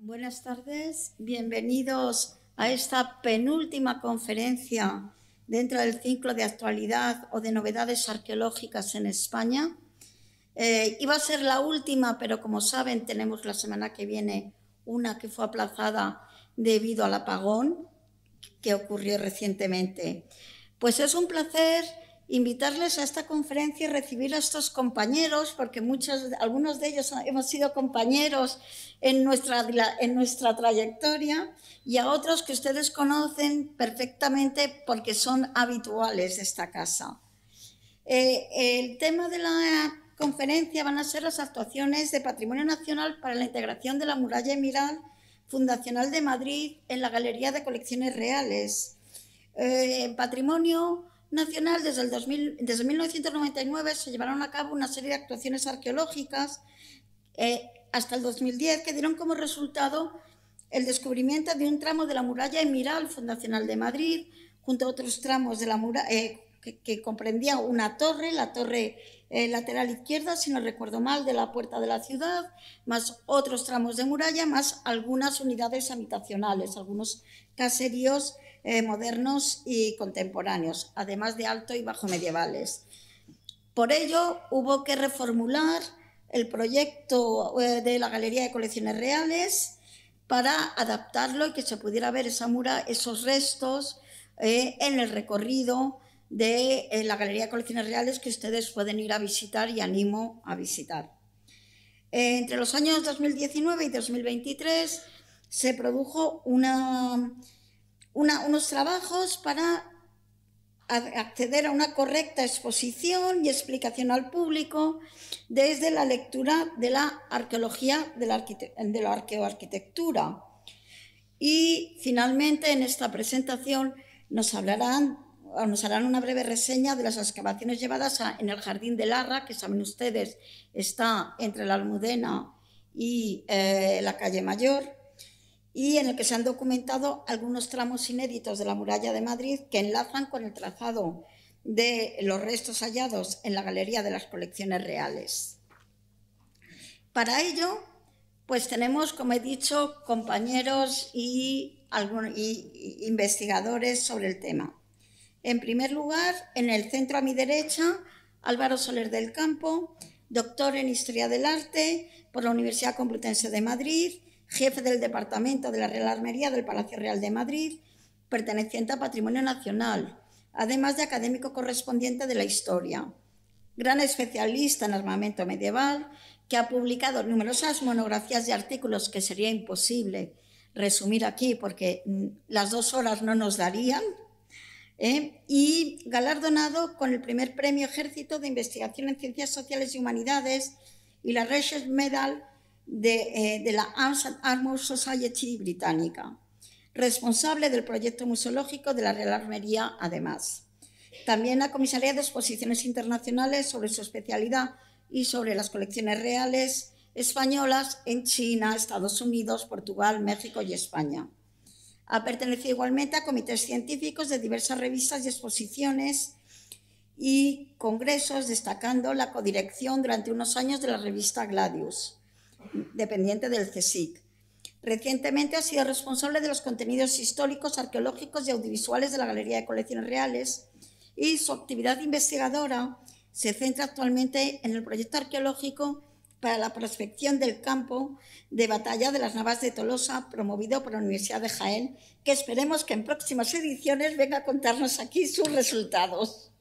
Buenas tardes, bienvenidos a esta penúltima conferencia dentro del ciclo de actualidad o de novedades arqueológicas en España. Iba a ser la última, pero como saben tenemos la semana que viene una que fue aplazada debido al apagón que ocurrió recientemente. Pues es un placer invitarles a esta conferencia y recibir a estos compañeros, porque algunos de ellos hemos sido compañeros en nuestra trayectoria, y a otros que ustedes conocen perfectamente porque son habituales de esta casa. El tema de la conferencia van a ser las actuaciones de Patrimonio Nacional para la integración de la muralla Emiral fundacional de Madrid en la Galería de Colecciones Reales. Patrimonio Nacional, desde 1999 se llevaron a cabo una serie de actuaciones arqueológicas hasta el 2010 que dieron como resultado el descubrimiento de un tramo de la muralla Emiral fundacional de Madrid, junto a otros tramos de la muralla que comprendía una torre, la torre lateral izquierda, si no recuerdo mal, de la puerta de la ciudad, más otros tramos de muralla, más algunas unidades habitacionales, algunos caseríos modernos y contemporáneos, además de alto y bajo medievales. Por ello, hubo que reformular el proyecto de la Galería de Colecciones Reales para adaptarlo y que se pudiera ver esos restos en el recorrido de la Galería de Colecciones Reales, que ustedes pueden ir a visitar y animo a visitar. Entre los años 2019 y 2023 se produjo unos trabajos para acceder a una correcta exposición y explicación al público desde la lectura de la arqueología de la arqueoarquitectura. Y finalmente en esta presentación nos harán una breve reseña de las excavaciones llevadas en el Jardín de Larra, que saben ustedes está entre la Almudena y la calle Mayor, y en el que se han documentado algunos tramos inéditos de la muralla de Madrid que enlazan con el trazado de los restos hallados en la Galería de las Colecciones Reales. Para ello, pues tenemos, como he dicho, compañeros y investigadores sobre el tema. En primer lugar, en el centro a mi derecha, Álvaro Soler del Campo, doctor en Historia del Arte por la Universidad Complutense de Madrid, jefe del Departamento de la Real Armería del Palacio Real de Madrid, perteneciente a Patrimonio Nacional, además de académico correspondiente de la Historia. Gran especialista en armamento medieval, que ha publicado numerosas monografías y artículos que sería imposible resumir aquí porque las 2 horas no nos darían, y galardonado con el primer premio Ejército de Investigación en Ciencias Sociales y Humanidades y la Research Medal de la Arms and Armour Society británica, responsable del proyecto museológico de la Real Armería, además. También ha comisariado exposiciones internacionales sobre su especialidad y sobre las colecciones reales españolas en China, Estados Unidos, Portugal, México y España. Ha pertenecido igualmente a comités científicos de diversas revistas y exposiciones y congresos, destacando la codirección durante unos años de la revista Gladius, dependiente del CSIC. Recientemente ha sido responsable de los contenidos históricos, arqueológicos y audiovisuales de la Galería de Colecciones Reales, y su actividad investigadora se centra actualmente en el proyecto arqueológico para la prospección del campo de batalla de las Navas de Tolosa, promovido por la Universidad de Jaén, que esperemos que en próximas ediciones venga a contarnos aquí sus resultados.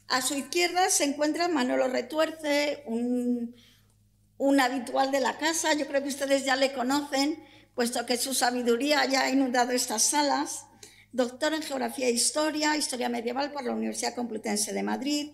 A su izquierda se encuentra Manolo Retuerce, un habitual de la casa. Yo creo que ustedes ya le conocen, puesto que su sabiduría ya ha inundado estas salas. Doctor en Geografía e Historia Medieval por la Universidad Complutense de Madrid,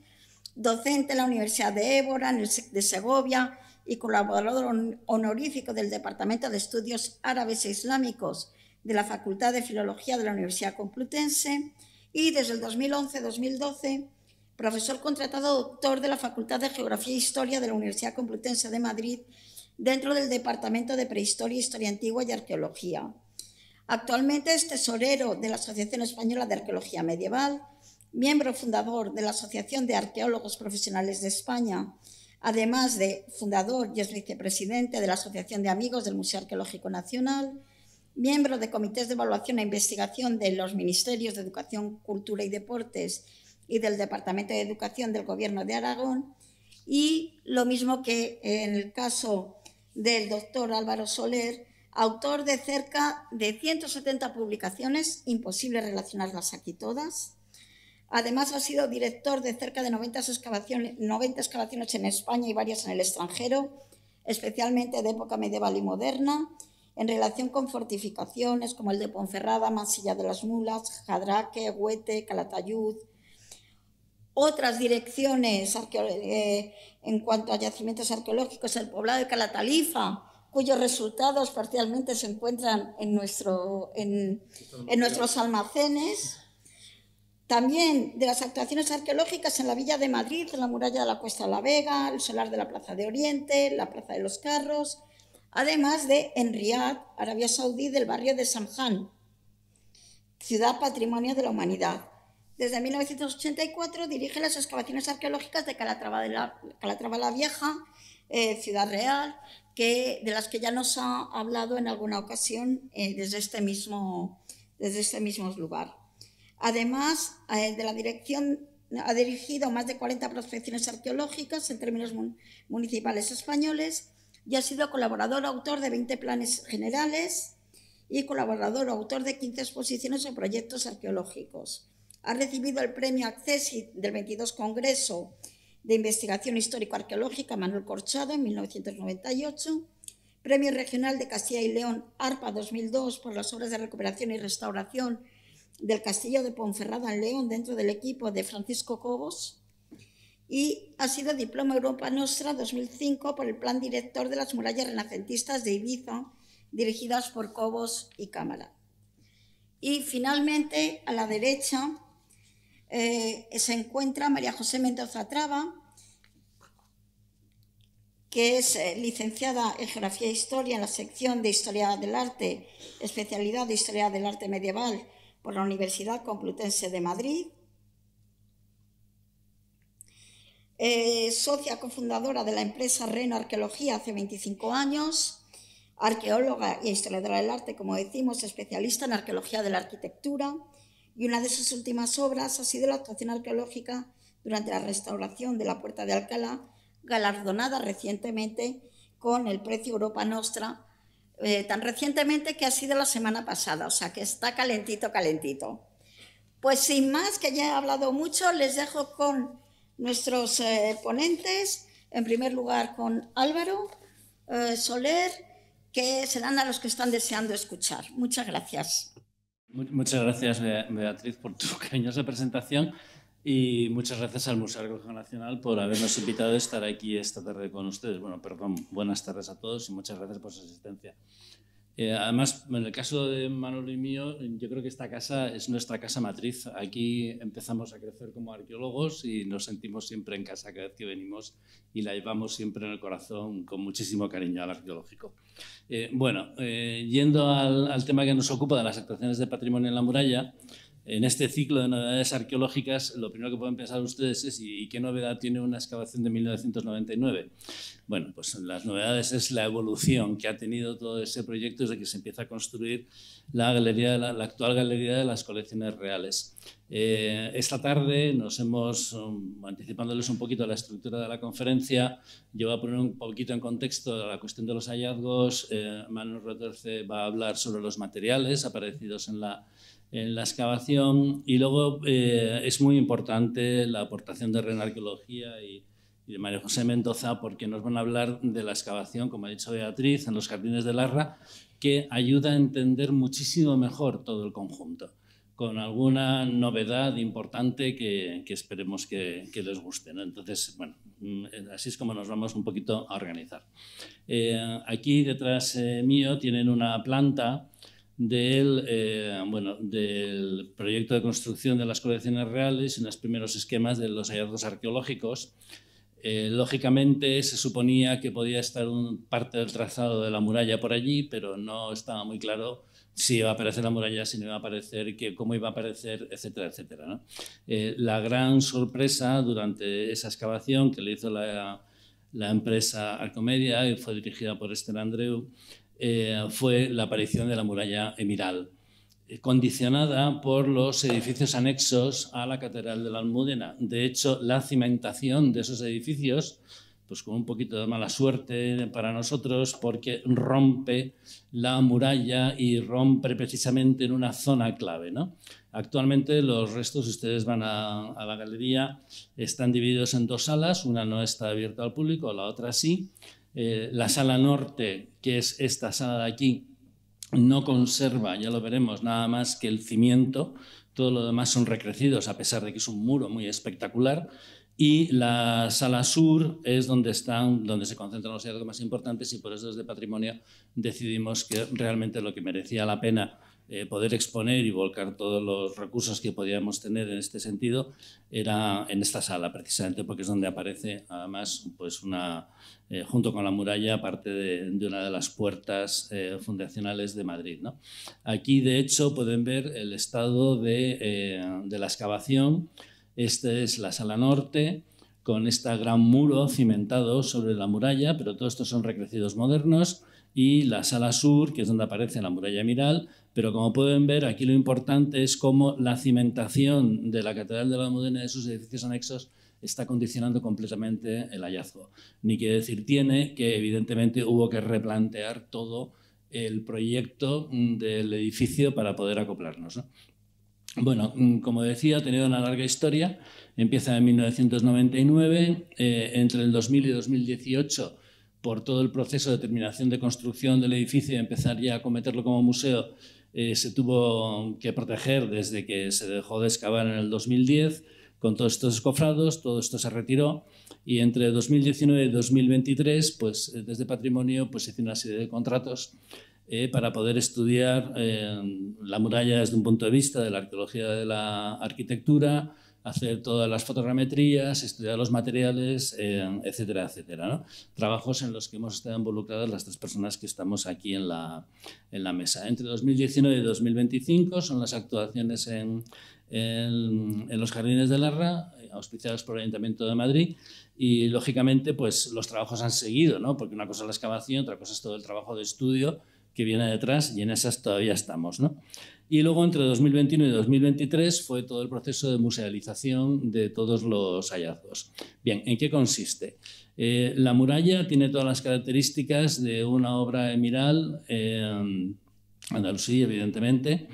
docente en la Universidad de Évora, en el SEC de Segovia y colaborador honorífico del Departamento de Estudios Árabes e Islámicos de la Facultad de Filología de la Universidad Complutense, y desde el 2011-2012 profesor contratado doctor de la Facultad de Geografía e Historia de la Universidad Complutense de Madrid dentro del Departamento de Prehistoria, Historia Antigua y Arqueología. Actualmente es tesorero de la Asociación Española de Arqueología Medieval, miembro fundador de la Asociación de Arqueólogos Profesionales de España, además de fundador y es vicepresidente de la Asociación de Amigos del Museo Arqueológico Nacional, miembro de comités de evaluación e investigación de los Ministerios de Educación, Cultura y Deportes y del Departamento de Educación del Gobierno de Aragón, y lo mismo que en el caso del doctor Álvaro Soler, autor de cerca de 170 publicaciones, imposible relacionarlas aquí todas. Además, ha sido director de cerca de 90 excavaciones en España y varias en el extranjero, especialmente de época medieval y moderna, en relación con fortificaciones como el de Ponferrada, Mansilla de las Mulas, Jadraque, Huete, Calatayud. Otras direcciones en cuanto a yacimientos arqueológicos, el poblado de Calatalifa, cuyos resultados parcialmente se encuentran en nuestros almacenes. También de las actuaciones arqueológicas en la Villa de Madrid, en la muralla de la Cuesta de la Vega, el solar de la Plaza de Oriente, la Plaza de los Carros, además de en Riad, Arabia Saudí, del barrio de Samhan, ciudad patrimonio de la humanidad. Desde 1984 dirige las excavaciones arqueológicas de Calatrava la Vieja, Ciudad Real, de las que ya nos ha hablado en alguna ocasión desde este mismo lugar. Además de la dirección, ha dirigido más de 40 prospecciones arqueológicas en términos municipales españoles y ha sido colaborador autor de 20 planes generales y colaborador autor de 15 exposiciones o proyectos arqueológicos. Ha recibido el premio Accessit del 22 Congreso de Investigación Histórico-Arqueológica Manuel Corchado en 1998, Premio Regional de Castilla y León ARPA 2002 por las obras de recuperación y restauración del Castillo de Ponferrada en León dentro del equipo de Francisco Cobos, y ha sido Diploma Europa Nostra 2005 por el Plan Director de las Murallas Renacentistas de Ibiza, dirigidas por Cobos y Cámara. Y finalmente, a la derecha, se encuentra María José Mendoza Traba, que es licenciada en Geografía e Historia en la sección de Historia del Arte, especialidad de Historia del Arte Medieval por la Universidad Complutense de Madrid. Socia cofundadora de la empresa Reno Arqueología hace 25 años, arqueóloga e historiadora del arte, como decimos, especialista en arqueología de la arquitectura, y una de sus últimas obras ha sido la actuación arqueológica durante la restauración de la Puerta de Alcalá, galardonada recientemente con el Premio Europa Nostra, tan recientemente que ha sido la semana pasada, o sea que está calentito, calentito. Pues sin más, que ya he hablado mucho, les dejo con nuestros ponentes, en primer lugar con Álvaro Soler, que serán a los que están deseando escuchar. Muchas gracias. Muchas gracias, Beatriz, por tu cariñosa presentación y muchas gracias al Museo Arqueológico Nacional por habernos invitado a estar aquí esta tarde con ustedes. Bueno, perdón, buenas tardes a todos y muchas gracias por su asistencia. Además, en el caso de Manolo y mío, yo creo que esta casa es nuestra casa matriz. Aquí empezamos a crecer como arqueólogos y nos sentimos siempre en casa cada vez que venimos y la llevamos siempre en el corazón con muchísimo cariño al arqueológico. Yendo al tema que nos ocupa de las actuaciones de patrimonio en la muralla, en este ciclo de novedades arqueológicas, lo primero que pueden pensar ustedes es ¿y qué novedad tiene una excavación de 1999? Bueno, pues las novedades es la evolución que ha tenido todo ese proyecto desde que se empieza a construir la actual Galería de las Colecciones Reales. Esta tarde nos hemos, anticipándoles un poquito la estructura de la conferencia, yo voy a poner un poquito en contexto la cuestión de los hallazgos. Manuel Retorce va a hablar sobre los materiales aparecidos en la excavación y luego es muy importante la aportación de Reno Arqueología y de María José Mendoza, porque nos van a hablar de la excavación, como ha dicho Beatriz, en los Jardines de Larra, que ayuda a entender muchísimo mejor todo el conjunto, con alguna novedad importante que esperemos que les guste, ¿no? Entonces, bueno, así es como nos vamos un poquito a organizar. Aquí detrás mío tienen una planta del proyecto de construcción de las colecciones reales y unos primeros esquemas de los hallazgos arqueológicos. Lógicamente se suponía que podía estar parte del trazado de la muralla por allí, pero no estaba muy claro si iba a aparecer la muralla, si no iba a aparecer, cómo iba a aparecer, etcétera, etcétera, ¿no? La gran sorpresa durante esa excavación que le hizo la la empresa Arcomedia, y fue dirigida por Esther Andreu, fue la aparición de la muralla emiral, condicionada por los edificios anexos a la Catedral de la Almudena. De hecho, la cimentación de esos edificios, pues con un poquito de mala suerte para nosotros, porque rompe la muralla y rompe precisamente en una zona clave, ¿no? Actualmente los restos, ustedes van a la galería, están divididos en dos salas, una no está abierta al público, la otra sí. La sala norte, que es esta sala de aquí, no conserva, ya lo veremos, nada más que el cimiento, todo lo demás son recrecidos, a pesar de que es un muro muy espectacular. Y la sala sur es donde se concentran los hallazgos más importantes, y por eso desde Patrimonio decidimos que realmente lo que merecía la pena poder exponer y volcar todos los recursos que podíamos tener en este sentido era en esta sala, precisamente porque es donde aparece además pues junto con la muralla, parte de una de las puertas fundacionales de Madrid, ¿no? Aquí de hecho pueden ver el estado de la excavación. Esta es la sala norte, con este gran muro cimentado sobre la muralla, pero todos estos son recrecidos modernos, y la sala sur, que es donde aparece la muralla emiral, pero como pueden ver, aquí lo importante es cómo la cimentación de la Catedral de la Almudena y de sus edificios anexos está condicionando completamente el hallazgo. Ni que decir tiene que evidentemente hubo que replantear todo el proyecto del edificio para poder acoplarnos, ¿no? Bueno, como decía, ha tenido una larga historia. Empieza en 1999, entre el 2000 y 2018, por todo el proceso de terminación de construcción del edificio y empezar ya a acometerlo como museo, se tuvo que proteger desde que se dejó de excavar en el 2010, con todos estos escofrados. Todo esto se retiró, y entre 2019 y 2023, pues, desde Patrimonio pues, se hizo una serie de contratos para poder estudiar la muralla desde un punto de vista de la arqueología de la arquitectura, hacer todas las fotogrametrías, estudiar los materiales, etcétera, etcétera, ¿no? Trabajos en los que hemos estado involucradas las tres personas que estamos aquí en la mesa. Entre 2019 y 2025 son las actuaciones en los Jardines de Larra, auspiciados por el Ayuntamiento de Madrid, y lógicamente pues, los trabajos han seguido, ¿no? Porque una cosa es la excavación, otra cosa es todo el trabajo de estudio que viene detrás, y en esas todavía estamos, ¿no? Y luego entre 2021 y 2023 fue todo el proceso de musealización de todos los hallazgos. Bien, ¿en qué consiste? La muralla tiene todas las características de una obra emiral, andalusí, evidentemente,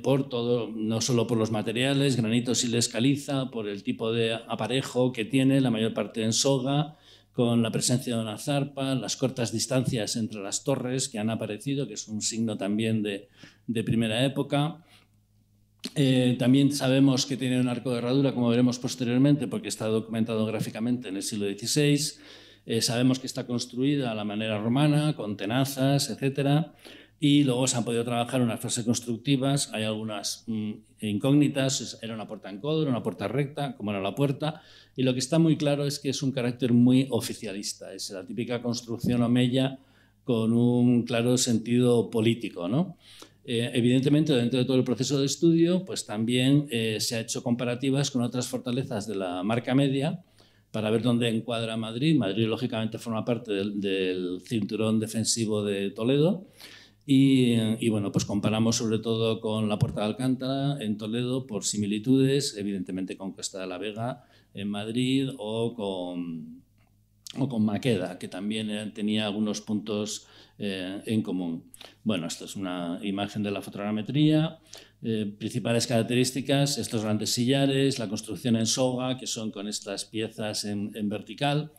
por todo, no solo por los materiales, granito, siles, caliza, por el tipo de aparejo que tiene, la mayor parte en soga, con la presencia de una zarpa, las cortas distancias entre las torres que han aparecido, que es un signo también de primera época. También sabemos que tiene un arco de herradura, como veremos posteriormente, porque está documentado gráficamente en el siglo XVI. Sabemos que está construida a la manera romana, con tenazas, etcétera. Y luego se han podido trabajar unas fases constructivas. Hay algunas incógnitas. Era una puerta en codo, era una puerta recta, como era la puerta. Y lo que está muy claro es que es un carácter muy oficialista. Es la típica construcción omeya con un claro sentido político, ¿no? Evidentemente, dentro de todo el proceso de estudio, pues también se ha hecho comparativas con otras fortalezas de la Marca Media para ver dónde encuadra Madrid. Madrid, lógicamente, forma parte del cinturón defensivo de Toledo. Y bueno, pues comparamos sobre todo con la Puerta de Alcántara en Toledo por similitudes, evidentemente con Cuesta de la Vega en Madrid, o con Maqueda, que también tenía algunos puntos en común. Bueno, esto es una imagen de la fotogrametría. Principales características: estos grandes sillares, la construcción en soga, que son con estas piezas en vertical,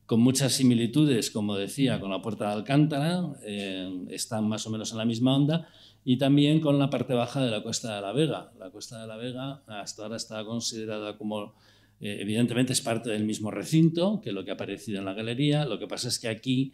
con muchas similitudes, como decía, con la Puerta de Alcántara, están más o menos en la misma onda, y también con la parte baja de la Cuesta de la Vega. La Cuesta de la Vega hasta ahora está considerada como, evidentemente es parte del mismo recinto que lo que ha aparecido en la galería. Lo que pasa es que aquí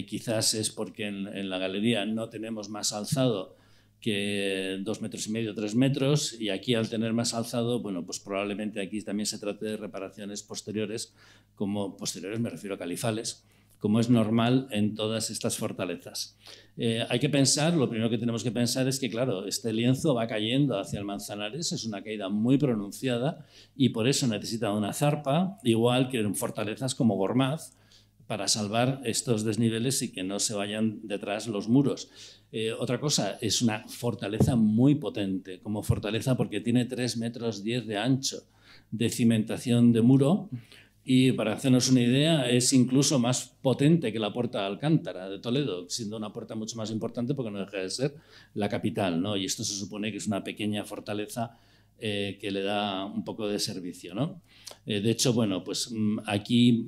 quizás es porque en la galería no tenemos más alzado que 2,5 metros, 3 metros, y aquí al tener más alzado, bueno, pues probablemente aquí también se trate de reparaciones posteriores, me refiero a califales, como es normal en todas estas fortalezas. Hay que pensar, lo primero que tenemos que pensar es que, claro, este lienzo va cayendo hacia el Manzanares, es una caída muy pronunciada, y por eso necesita una zarpa, igual que en fortalezas como Gormaz, para salvar estos desniveles y que no se vayan detrás los muros. Otra cosa, es una fortaleza muy potente, como fortaleza porque tiene 3,10 metros de ancho de cimentación de muro. Y para hacernos una idea, es incluso más potente que la Puerta de Alcántara de Toledo, siendo una puerta mucho más importante porque no deja de ser la capital, ¿no? Y esto se supone que es una pequeña fortaleza que le da un poco de servicio, ¿no? De hecho, bueno, pues aquí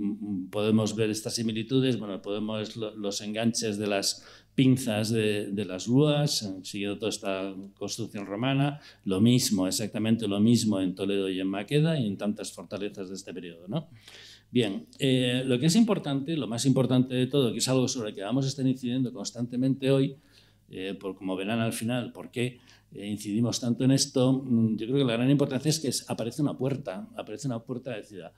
podemos ver estas similitudes, bueno, podemos los enganches de las pinzas de las grúas, siguiendo toda esta construcción romana, lo mismo, exactamente lo mismo en Toledo y en Maqueda y en tantas fortalezas de este periodo, ¿no? Bien, lo que es importante, lo más importante de todo, que es algo sobre el que vamos a estar incidiendo constantemente hoy, como verán al final, por qué incidimos tanto en esto, yo creo que la gran importancia es que aparece una puerta de ciudad.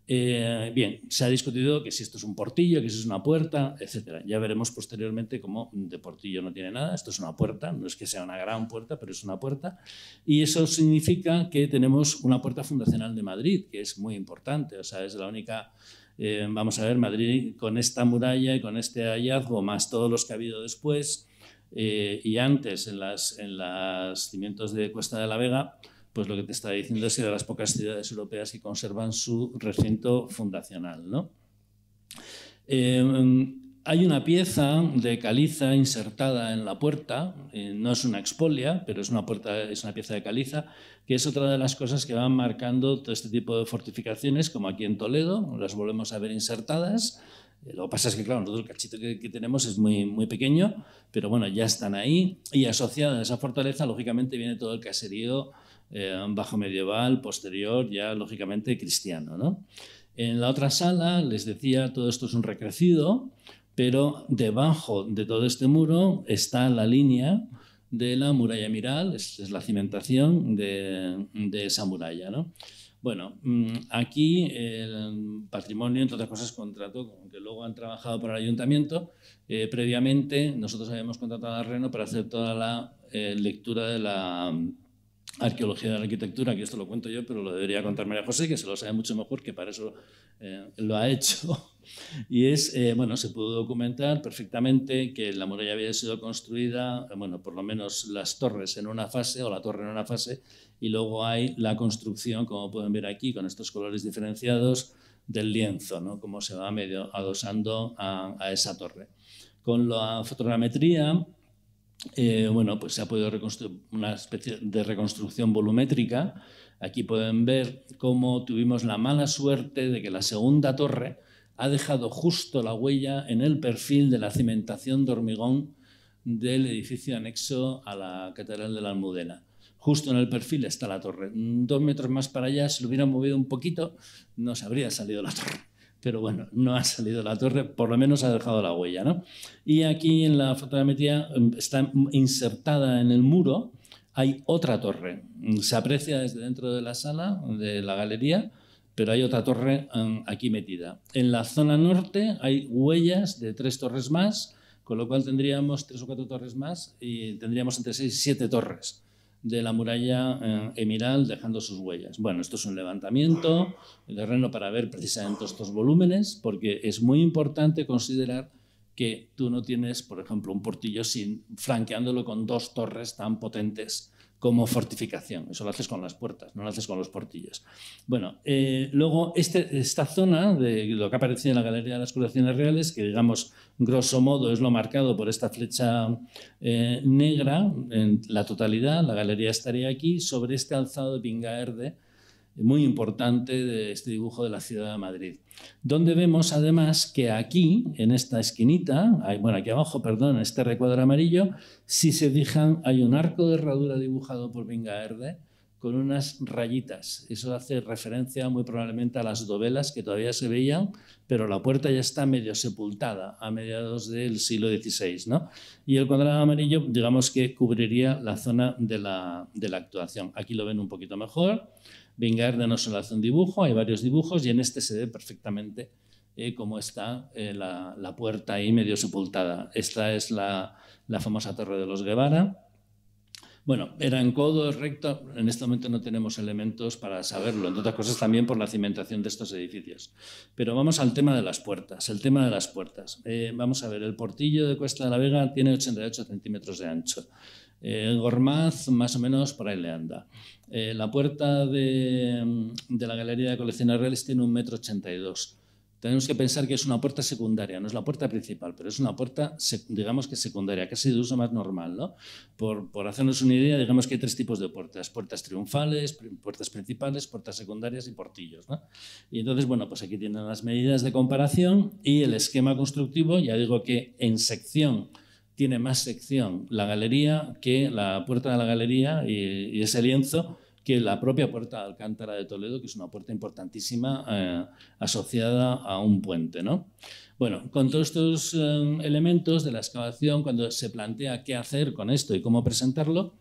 Bien, se ha discutido que si esto es un portillo, que si es una puerta, etc. Ya veremos posteriormente cómo de portillo no tiene nada, esto es una puerta, no es que sea una gran puerta, pero es una puerta. Y eso significa que tenemos una puerta fundacional de Madrid, que es muy importante, o sea, es la única... vamos a ver, Madrid con esta muralla y con este hallazgo, más todos los que ha habido después y antes en los cimientos de Cuesta de la Vega, pues lo que te está diciendo es que de las pocas ciudades europeas que conservan su recinto fundacional, ¿no? Hay una pieza de caliza insertada en la puerta, no es una expolia, pero es una pieza de caliza, que es otra de las cosas que van marcando todo este tipo de fortificaciones, como aquí en Toledo, las volvemos a ver insertadas. Lo que pasa es que, claro, nosotros el cachito que tenemos es muy, muy pequeño, pero bueno, ya están ahí. Y asociada a esa fortaleza, lógicamente, viene todo el caserío bajo medieval, posterior, ya lógicamente cristiano, ¿no? En la otra sala, les decía, todo esto es un recrecido, pero debajo de todo este muro está la línea de la muralla Miral, es la cimentación de esa muralla, ¿no? Bueno, aquí el patrimonio, entre otras cosas, contrató, que luego han trabajado para el ayuntamiento. Previamente, nosotros habíamos contratado a Reno para hacer toda la lectura de la arqueología de la arquitectura, que esto lo cuento yo, pero lo debería contar María José, que se lo sabe mucho mejor, que para eso lo ha hecho. Y bueno, se pudo documentar perfectamente que la muralla había sido construida, bueno, por lo menos las torres en una fase, o la torre en una fase, y luego hay la construcción, como pueden ver aquí, con estos colores diferenciados, del lienzo, ¿no? Cómo se va medio adosando a esa torre. Con la fotogrametría, bueno, pues se ha podido reconstruir una especie de reconstrucción volumétrica. Aquí pueden ver cómo tuvimos la mala suerte de que la segunda torre ha dejado justo la huella en el perfil de la cimentación de hormigón del edificio anexo a la Catedral de la Almudena. Justo en el perfil está la torre. 2 metros más para allá, si lo hubieran movido un poquito, no se habría salido la torre. Pero bueno, no ha salido la torre, por lo menos ha dejado la huella, ¿no? Y aquí en la fotogrametría está insertada en el muro, hay otra torre. Se aprecia desde dentro de la sala, de la galería, pero hay otra torre aquí metida. En la zona norte hay huellas de 3 torres más, con lo cual tendríamos 3 o 4 torres más y tendríamos entre 6 y 7 torres de la muralla emiral dejando sus huellas. Bueno, esto es un levantamiento de terreno para ver precisamente estos volúmenes, porque es muy importante considerar que tú no tienes, por ejemplo, un portillo flanqueándolo con 2 torres tan potentes como fortificación. Eso lo haces con las puertas, no lo haces con los portillos. Bueno, luego esta zona de lo que ha aparecido en la Galería de las Curaciones Reales, que digamos, grosso modo, es lo marcado por esta flecha negra en la totalidad, la galería estaría aquí, sobre este alzado de Pingaerde, muy importante de este dibujo de la ciudad de Madrid, donde vemos además que aquí, en esta esquinita, bueno, aquí abajo, perdón, en este recuadro amarillo, si se fijan, hay un arco de herradura dibujado por Pingaerde con unas rayitas. Eso hace referencia muy probablemente a las dovelas que todavía se veían, pero la puerta ya está medio sepultada a mediados del siglo XVI, ¿no? Y el cuadrado amarillo, digamos que cubriría la zona de la actuación. Aquí lo ven un poquito mejor. Pingaerde no solo hace un dibujo, hay varios dibujos y en este se ve perfectamente cómo está la puerta ahí medio sepultada. Esta es la famosa Torre de los Guevara, Bueno, era en codo, recto. En este momento no tenemos elementos para saberlo, entre otras cosas también por la cimentación de estos edificios. Pero vamos al tema de las puertas. El tema de las puertas. Vamos a ver, el portillo de Cuesta de la Vega tiene 88 centímetros de ancho. Gormaz, más o menos, por ahí le anda. La puerta de la Galería de Colecciones Reales tiene 1,82 m. Tenemos que pensar que es una puerta secundaria, no es la puerta principal, pero es una puerta, digamos que secundaria, casi de uso más normal, ¿no? Por hacernos una idea, digamos que hay 3 tipos de puertas: puertas triunfales, puertas principales, puertas secundarias y portillos, ¿no? Y entonces, bueno, pues aquí tienen las medidas de comparación y el esquema constructivo. Ya digo que en sección tiene más sección la galería que la puerta de la galería y ese lienzo, que la propia puerta de Alcántara de Toledo, que es una puerta importantísima asociada a un puente, ¿no? Bueno, con todos estos elementos de la excavación, cuando se plantea qué hacer con esto y cómo presentarlo,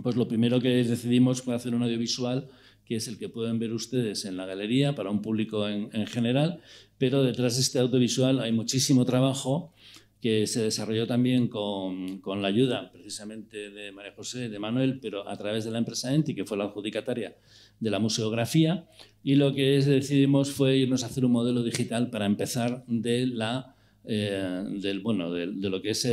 pues lo primero que decidimos fue hacer un audiovisual, que es el que pueden ver ustedes en la galería para un público en general, pero detrás de este audiovisual hay muchísimo trabajo que se desarrolló también con la ayuda precisamente de María José, de Manuel, pero a través de la empresa Enti, que fue la adjudicataria de la museografía, y lo que decidimos fue irnos a hacer un modelo digital para empezar de lo que es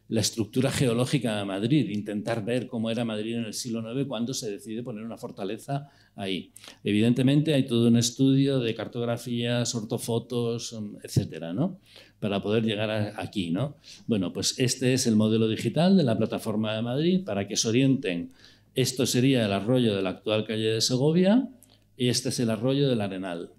la estructura geológica de Madrid, intentar ver cómo era Madrid en el siglo IX cuando se decide poner una fortaleza ahí. Evidentemente hay todo un estudio de cartografías, ortofotos, etcétera, ¿no?, para poder llegar aquí, ¿no? Bueno, pues este es el modelo digital de la plataforma de Madrid. Para que se orienten, esto sería el arroyo de la actual calle de Segovia y este es el arroyo del Arenal,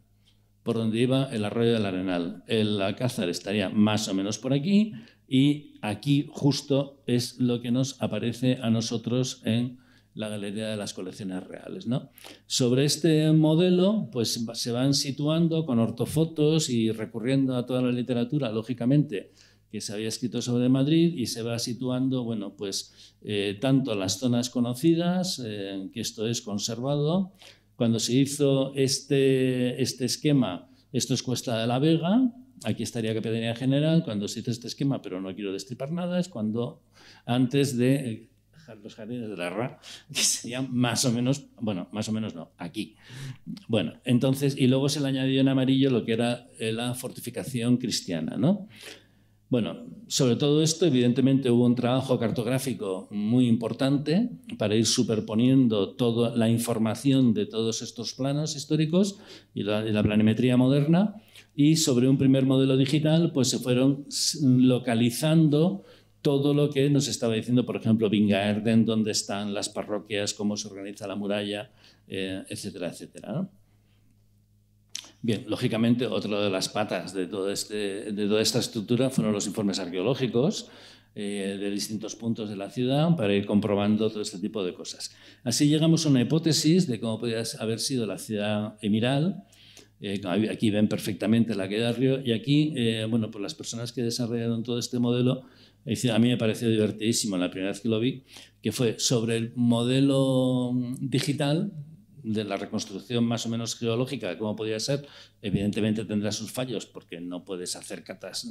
por donde iba el arroyo del Arenal. El Alcázar estaría más o menos por aquí y aquí justo es lo que nos aparece a nosotros en la Galería de las Colecciones Reales, ¿no? Sobre este modelo pues se van situando con ortofotos y recurriendo a toda la literatura, lógicamente, que se había escrito sobre Madrid, y se va situando, bueno, pues tanto las zonas conocidas, que esto es conservado. Cuando se hizo este esquema, esto es Cuesta de la Vega, aquí estaría Capitanía General. Cuando se hizo este esquema, pero no quiero destripar nada, es cuando antes de los Jardines de la Ra, que serían más o menos, bueno, más o menos no, aquí. Bueno, entonces, y luego se le añadió en amarillo lo que era la fortificación cristiana, ¿no? Bueno, sobre todo esto, evidentemente, hubo un trabajo cartográfico muy importante para ir superponiendo toda la información de todos estos planos históricos y la planimetría moderna, y sobre un primer modelo digital pues se fueron localizando todo lo que nos estaba diciendo, por ejemplo, Vingaerden, dónde están las parroquias, cómo se organiza la muralla, etcétera, etcétera, ¿no? Bien, lógicamente, otra de las patas de toda esta estructura fueron los informes arqueológicos de distintos puntos de la ciudad para ir comprobando todo este tipo de cosas. Así llegamos a una hipótesis de cómo podía haber sido la ciudad emiral. Aquí ven perfectamente la calle del Río, y aquí, bueno, pues las personas que desarrollaron todo este modelo, a mí me pareció divertidísimo la primera vez que lo vi, que fue sobre el modelo digital de la reconstrucción más o menos geológica de cómo podía ser. Evidentemente tendrá sus fallos porque no puedes hacer catas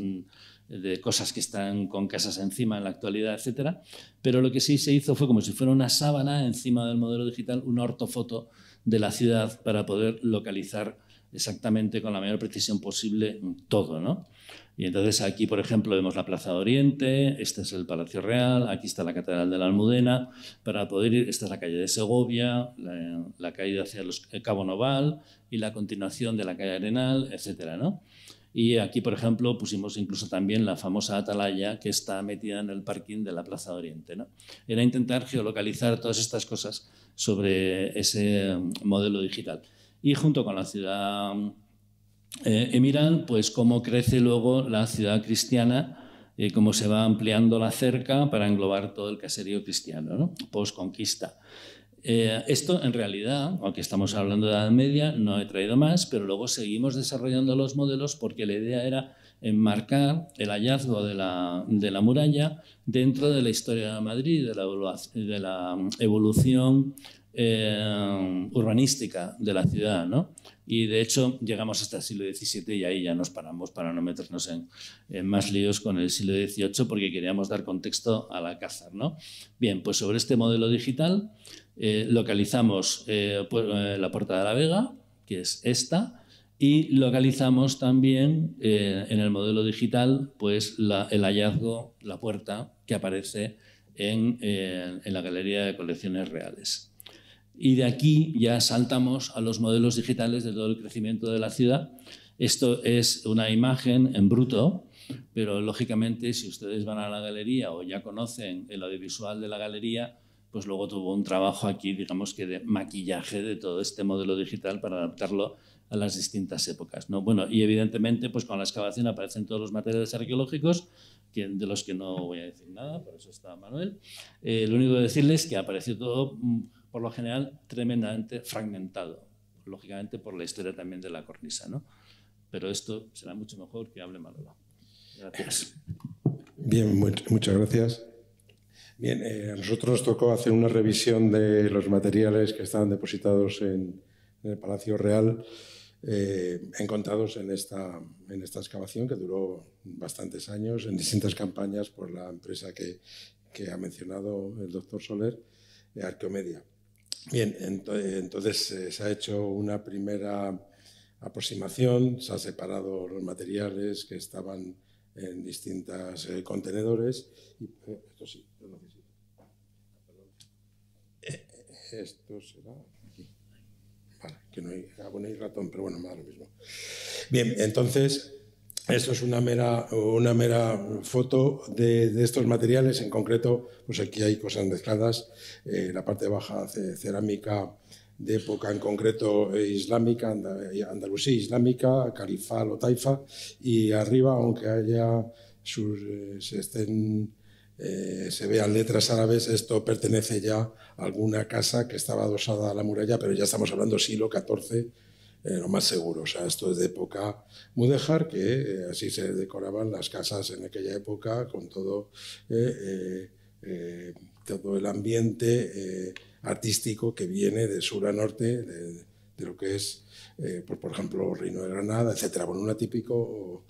de cosas que están con casas encima en la actualidad, etcétera. Pero lo que sí se hizo fue como si fuera una sábana encima del modelo digital, una ortofoto de la ciudad para poder localizar exactamente con la mayor precisión posible todo, ¿no? Y entonces aquí, por ejemplo, vemos la Plaza de Oriente, este es el Palacio Real, aquí está la Catedral de la Almudena. Para poder ir, esta es la calle de Segovia, la caída hacia el Cabo Noval y la continuación de la calle Arenal, etcétera, ¿no? Y aquí, por ejemplo, pusimos incluso también la famosa atalaya que está metida en el parking de la Plaza de Oriente, ¿no? Era intentar geolocalizar todas estas cosas sobre ese modelo digital. Y junto con la ciudad emiral, pues cómo crece luego la ciudad cristiana, cómo se va ampliando la cerca para englobar todo el caserío cristiano, ¿no? Post-conquista. Esto, en realidad, aunque estamos hablando de la Edad Media, no he traído más, pero luego seguimos desarrollando los modelos porque la idea era enmarcar el hallazgo de la muralla dentro de la historia de Madrid, de la evolución urbanística de la ciudad, ¿no? Y de hecho llegamos hasta el siglo XVII y ahí ya nos paramos para no meternos en más líos con el siglo XVIII, porque queríamos dar contexto al Alcázar, ¿no? Bien, pues sobre este modelo digital localizamos la Puerta de la Vega, que es esta, y localizamos también en el modelo digital pues el hallazgo, la puerta que aparece en la Galería de Colecciones Reales. Y de aquí ya saltamos a los modelos digitales de todo el crecimiento de la ciudad. Esto es una imagen en bruto, pero lógicamente si ustedes van a la galería o ya conocen el audiovisual de la galería, pues luego tuvo un trabajo aquí, digamos que de maquillaje de todo este modelo digital para adaptarlo a las distintas épocas, ¿no? Bueno, y evidentemente pues con la excavación aparecen todos los materiales arqueológicos, de los que no voy a decir nada, por eso está Manuel. Lo único que decirles es que apareció todo, por lo general, tremendamente fragmentado, lógicamente por la historia también de la cornisa, ¿no? Pero esto será mucho mejor que hable Manolo. Gracias. Bien, muchas gracias. Bien, a nosotros nos tocó hacer una revisión de los materiales que estaban depositados en el Palacio Real, encontrados en esta excavación que duró bastantes años, en distintas campañas por la empresa que ha mencionado el doctor Soler, Arqueomedia. Bien, entonces se ha hecho una primera aproximación, se han separado los materiales que estaban en distintos contenedores. Y, esto sí, yo no necesito. Esto será aquí. Vale, que no hay, bueno, hay ratón, pero bueno, me da lo mismo. Bien, entonces, esto es una mera foto de estos materiales. En concreto, pues aquí hay cosas mezcladas. La parte baja, cerámica de época en concreto islámica, andalusí islámica, califal o taifa, y arriba, aunque haya se vean letras árabes, esto pertenece ya a alguna casa que estaba adosada a la muralla, pero ya estamos hablando siglo XIV, lo más seguro. O sea, esto es de época mudéjar, que así se decoraban las casas en aquella época, con todo el ambiente artístico que viene de sur a norte, de lo que es, por ejemplo, Reino de Granada, etc. Bueno, un típico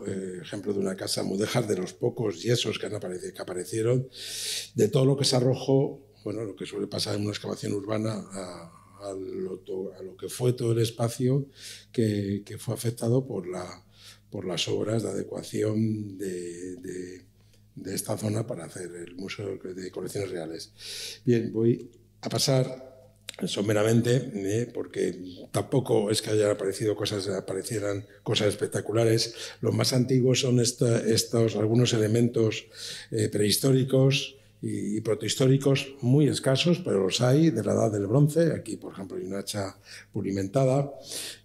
ejemplo de una casa mudéjar, de los pocos yesos que aparecieron, de todo lo que se arrojó, bueno, lo que suele pasar en una excavación urbana, a lo que fue todo el espacio que fue afectado por las obras de adecuación de esta zona para hacer el Museo de Colecciones Reales. Bien, voy a pasar someramente, porque tampoco es que aparecieran cosas espectaculares. Los más antiguos son algunos elementos prehistóricos y protohistóricos muy escasos, pero los hay, de la edad del bronce. Aquí, por ejemplo, hay una hacha pulimentada,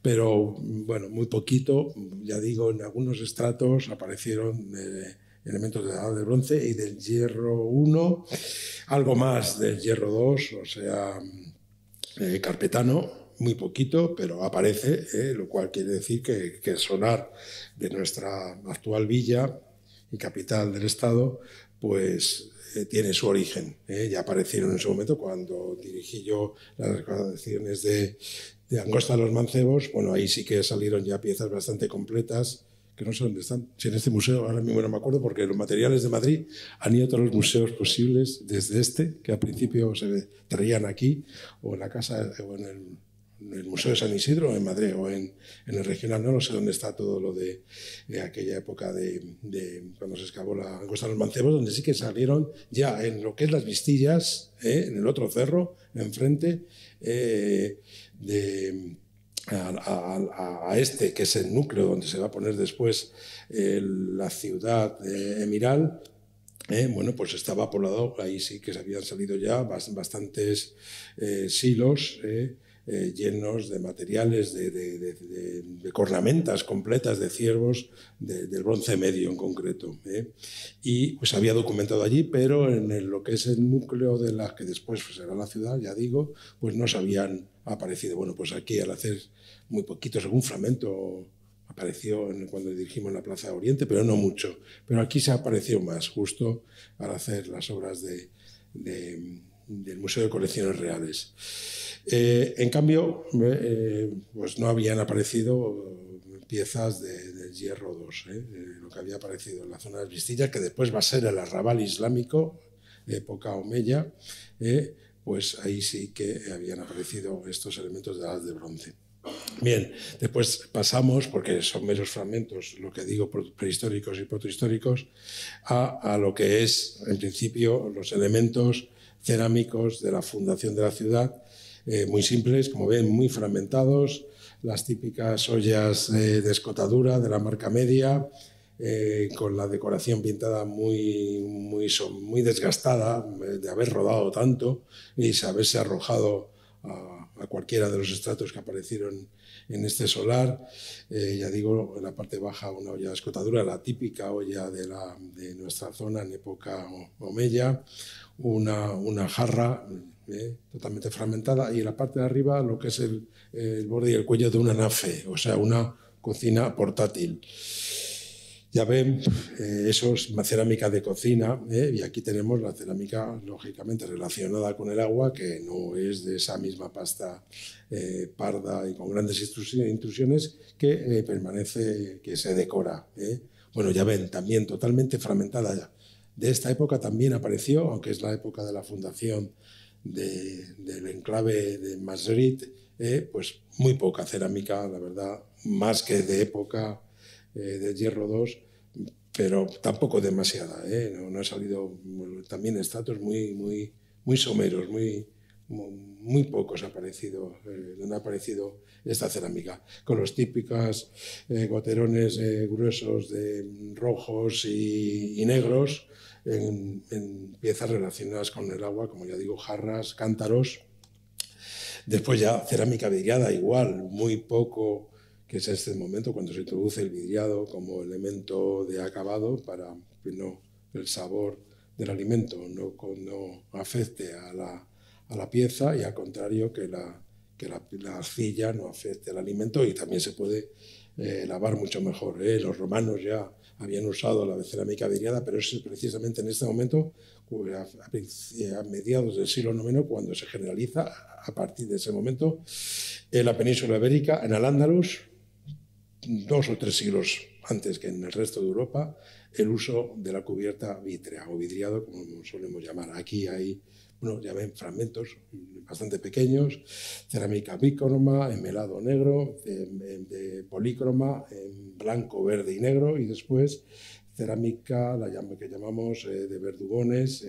pero bueno, muy poquito. Ya digo, en algunos estratos aparecieron elementos de la edad del bronce y del hierro 1, algo más del hierro 2, o sea, carpetano, muy poquito, pero aparece, lo cual quiere decir que el solar de nuestra actual villa y capital del estado, pues tiene su origen. Ya aparecieron en su momento cuando dirigí yo las excavaciones de Angosta de los Mancebos. Bueno, ahí sí que salieron ya piezas bastante completas, que no sé dónde están. Si en este museo, ahora mismo no me acuerdo, porque los materiales de Madrid han ido a todos los museos posibles, desde este, que al principio se traían aquí, o en la casa, o en el Museo de San Isidro, en Madrid, o en el Regional, no sé dónde está todo lo de aquella época de cuando se excavó la Angosta de los Mancebos, donde sí que salieron ya en lo que es las Vistillas, en el otro cerro, enfrente, a este, que es el núcleo donde se va a poner después la ciudad emiral. Bueno, pues estaba poblado, ahí sí que se habían salido ya bastantes silos llenos de materiales, de cornamentas completas de ciervos del bronce medio en concreto. Y pues había documentado allí, pero en lo que es el núcleo de la que después será la ciudad, ya digo, pues no se habían aparecido. Bueno, pues aquí al hacer muy poquitos, algún fragmento apareció cuando dirigimos la Plaza de Oriente, pero no mucho. Pero aquí se apareció más, justo al hacer las obras del Museo de Colecciones Reales. En cambio, pues no habían aparecido piezas del Hierro 2, lo que había aparecido en la zona de Vistilla, que después va a ser el arrabal islámico de época omeya, pues ahí sí que habían aparecido estos elementos de la Edad de Bronce. Bien, después pasamos, porque son meros fragmentos, lo que digo, prehistóricos y protohistóricos, a lo que es, en principio, los elementos cerámicos de la fundación de la ciudad, muy simples, como ven, muy fragmentados, las típicas ollas de escotadura de la marca media, con la decoración pintada muy desgastada, de haber rodado tanto y haberse arrojado a cualquiera de los estratos que aparecieron en este solar. Ya digo, en la parte baja una olla de escotadura, la típica olla de nuestra zona en época omeya, una jarra totalmente fragmentada, y en la parte de arriba lo que es el borde y el cuello de una nafe, o sea, una cocina portátil. Ya ven, eso es cerámica de cocina, y aquí tenemos la cerámica, lógicamente, relacionada con el agua, que no es de esa misma pasta parda y con grandes intrusiones, que permanece, que se decora. Bueno, ya ven, también totalmente fragmentada ya. De esta época también apareció, aunque es la época de la fundación del enclave de Madrid, pues muy poca cerámica, la verdad, más que de época del Hierro 2, pero tampoco demasiada. No ha salido, también estratos muy someros, muy pocos donde ha aparecido esta cerámica, con los típicos goterones gruesos de rojos y negros en piezas relacionadas con el agua, como ya digo, jarras, cántaros. Después ya cerámica vidriada, igual, muy poco, que es este momento cuando se introduce el vidriado como elemento de acabado para que el sabor del alimento no afecte a la pieza, y al contrario que la arcilla no afecte al alimento, y también se puede lavar mucho mejor. Los romanos ya habían usado la cerámica vidriada, pero es precisamente en este momento, a mediados del siglo IX, cuando se generaliza, a partir de ese momento, en la península ibérica, en Al-Ándalus, 2 o 3 siglos antes que en el resto de Europa, el uso de la cubierta vítrea o vidriado, como solemos llamar. Aquí hay, ya ven, fragmentos bastante pequeños, cerámica bícroma, en melado negro, de polícroma, en blanco, verde y negro, y después cerámica, que llamamos de verdugones,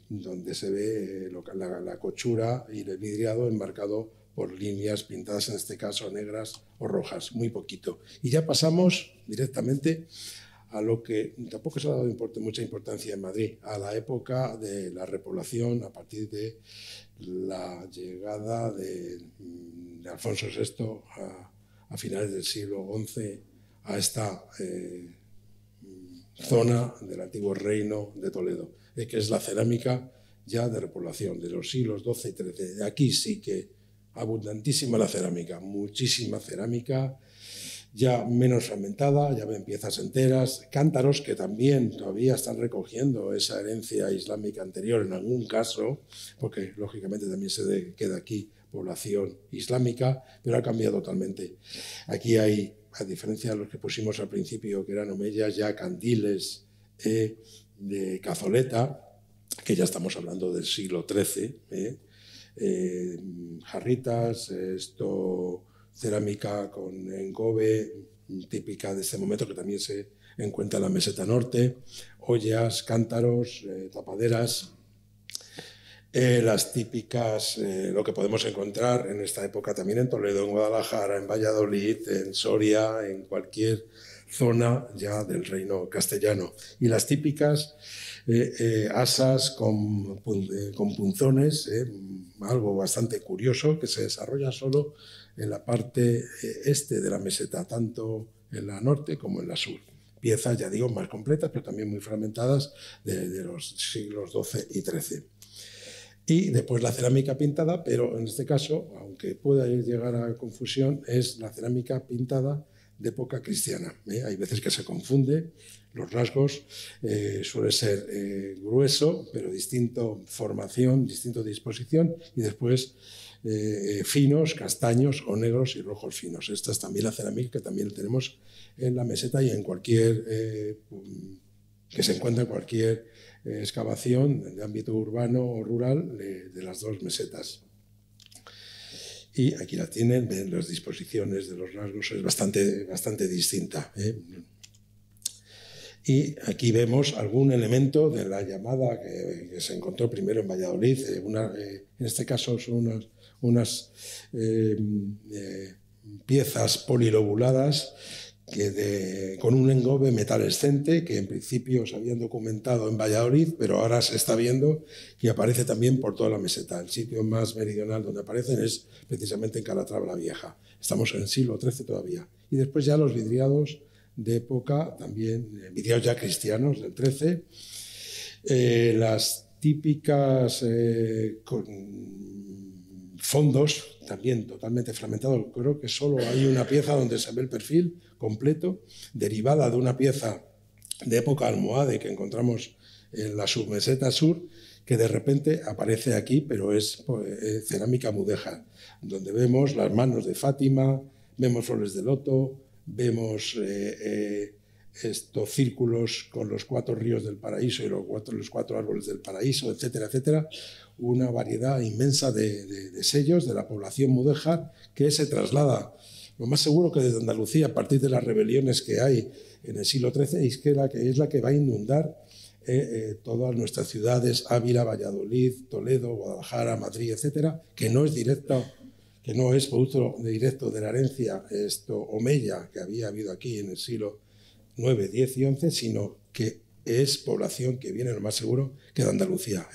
donde se ve la cochura y el vidriado enmarcado por líneas pintadas, en este caso negras o rojas, muy poquito. Y ya pasamos directamente a lo que tampoco se ha dado mucha importancia en Madrid, a la época de la repoblación, a partir de la llegada de Alfonso VI a finales del siglo XI a esta zona del antiguo reino de Toledo, que es la cerámica ya de repoblación de los siglos XII y XIII. De aquí sí que abundantísima la cerámica, muchísima cerámica, ya menos fragmentada, ya ven piezas enteras, cántaros que también todavía están recogiendo esa herencia islámica anterior en algún caso, porque lógicamente también se queda aquí población islámica, pero ha cambiado totalmente. Aquí hay, a diferencia de los que pusimos al principio, que eran omeyas, ya candiles de cazoleta, que ya estamos hablando del siglo XIII, jarritas, cerámica con engobe, típica de este momento, que también se encuentra en la meseta norte, ollas, cántaros, tapaderas, las típicas, lo que podemos encontrar en esta época también en Toledo, en Guadalajara, en Valladolid, en Soria, en cualquier zona ya del reino castellano. Y las típicas asas con punzones, algo bastante curioso que se desarrolla solo en la parte este de la meseta, tanto en la norte como en la sur. Piezas, ya digo, más completas, pero también muy fragmentadas de los siglos XII y XIII. Y después la cerámica pintada, pero en este caso, aunque pueda llegar a confusión, es la cerámica pintada de época cristiana. Hay veces que se confunde, los rasgos suele ser grueso, pero distinto formación, distinto disposición, y después finos, castaños o negros y rojos finos. Esta es también la cerámica que también tenemos en la meseta y en cualquier que se encuentra en cualquier excavación de ámbito urbano o rural de las dos mesetas. Y aquí la tienen, ven las disposiciones de los rasgos, es bastante distinta. Y aquí vemos algún elemento de la llamada que se encontró primero en Valladolid. En este caso son unas piezas polilobuladas con un engobe metalescente que en principio se habían documentado en Valladolid, pero ahora se está viendo que aparece también por toda la meseta. El sitio más meridional donde aparecen es precisamente en Calatrava la Vieja. Estamos en el siglo XIII todavía. Y después ya los vidriados de época, también vidriados ya cristianos del XIII. Las típicas fondos, también totalmente fragmentados. Creo que solo hay una pieza donde se ve el perfil completo, derivada de una pieza de época almohade que encontramos en la submeseta sur, que de repente aparece aquí, pero es cerámica mudéjar, donde vemos las manos de Fátima, vemos flores de loto, vemos estos círculos con los 4 ríos del paraíso y los 4 árboles del paraíso, etcétera, etcétera. Una variedad inmensa de sellos de la población mudéjar que se traslada, lo más seguro que desde Andalucía, a partir de las rebeliones que hay en el siglo XIII, es la que va a inundar todas nuestras ciudades, Ávila, Valladolid, Toledo, Guadalajara, Madrid, etcétera, que no es producto directo de la herencia omeya que había habido aquí en el siglo IX, X y XI, sino que es población que viene, lo más seguro, que de Andalucía.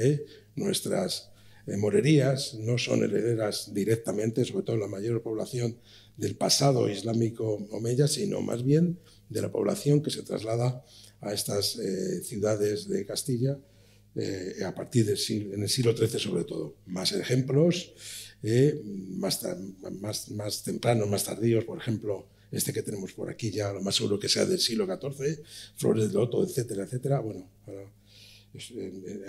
Nuestras morerías no son herederas directamente, sobre todo la mayor población del pasado islámico omeya, sino más bien de la población que se traslada a estas ciudades de Castilla a partir en el siglo XIII sobre todo. Más ejemplos, más tempranos, más tardíos, por ejemplo, este que tenemos por aquí ya, lo más seguro que sea del siglo XIV, flores de loto, etcétera, etcétera. Bueno,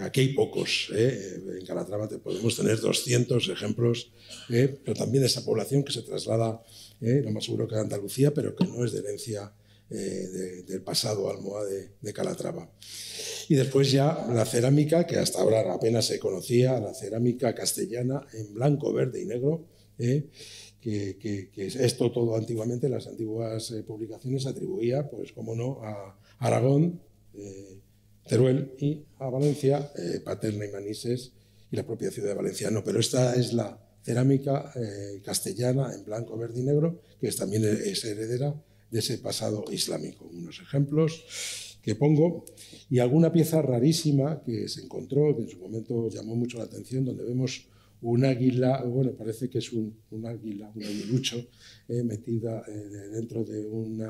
aquí hay pocos. En Calatrava podemos tener 200 ejemplos, pero también esa población que se traslada, lo más seguro que de Andalucía, pero que no es de herencia del pasado almohade de Calatrava. Y después ya la cerámica, que hasta ahora apenas se conocía, la cerámica castellana en blanco, verde y negro, que esto todo antiguamente, las antiguas publicaciones atribuía, pues como no, a Aragón, Teruel, y a Valencia, Paterna y Manises y la propia ciudad de Valencia. No, pero esta es la cerámica castellana en blanco, verde y negro, que también es heredera de ese pasado islámico. Unos ejemplos que pongo, y alguna pieza rarísima que se encontró, que en su momento llamó mucho la atención, donde vemos un águila, bueno, parece que es un águila, un aguilucho, metida dentro de un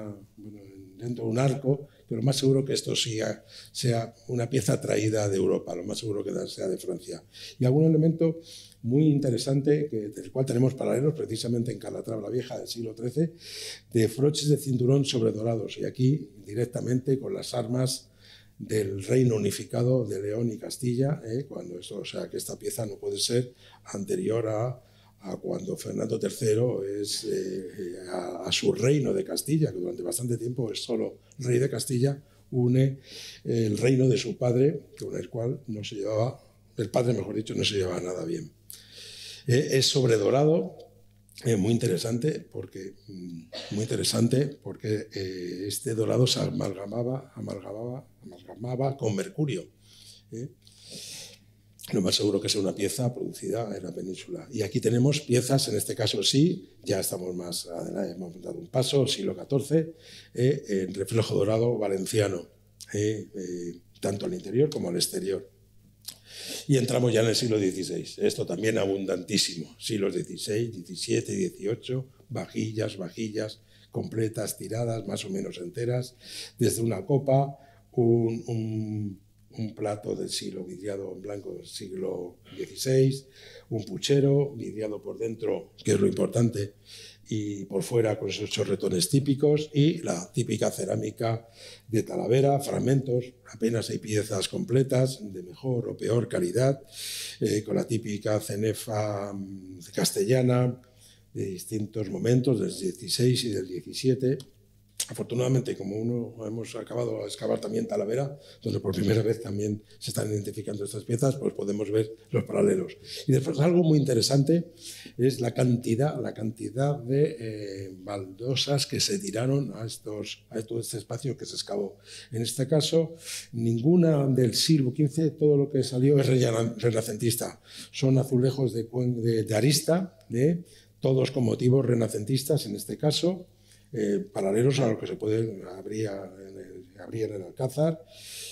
arco, pero lo más seguro que esto sea una pieza traída de Europa, lo más seguro que sea de Francia. Y algún elemento muy interesante, del cual tenemos paralelos precisamente en Calatrava la Vieja del siglo XIII, de broches de cinturón sobredorados, y aquí directamente con las armas del reino unificado de León y Castilla, o sea que esta pieza no puede ser anterior a cuando Fernando III a su reino de Castilla, que durante bastante tiempo es solo rey de Castilla, une el reino de su padre, con el cual no se llevaba, el padre mejor dicho, no se llevaba nada bien. Es sobredorado, muy interesante porque este dorado se amalgamaba con mercurio. Lo más seguro que sea una pieza producida en la península. Y aquí tenemos piezas, en este caso sí, ya estamos más adelante, hemos dado un paso, siglo XIV, en reflejo dorado valenciano, tanto al interior como al exterior. Y entramos ya en el siglo XVI, esto también abundantísimo, siglos XVI, XVII, XVIII, vajillas completas, tiradas, más o menos enteras, desde una copa, un plato del siglo vidriado en blanco del siglo XVI, un puchero vidriado por dentro, que es lo importante, y por fuera con esos chorretones típicos, y la típica cerámica de Talavera, fragmentos, apenas hay piezas completas de mejor o peor calidad, con la típica cenefa castellana de distintos momentos, del 16 y del 17. Afortunadamente, como hemos acabado de excavar también Talavera, donde por primera vez también se están identificando estas piezas, pues podemos ver los paralelos. Y después algo muy interesante es la cantidad de baldosas que se tiraron a todo este espacio que se excavó. En este caso, ninguna del siglo XV, todo lo que salió es renacentista. Son azulejos de arista, todos con motivos renacentistas en este caso, paralelos a lo que se habría en el Alcázar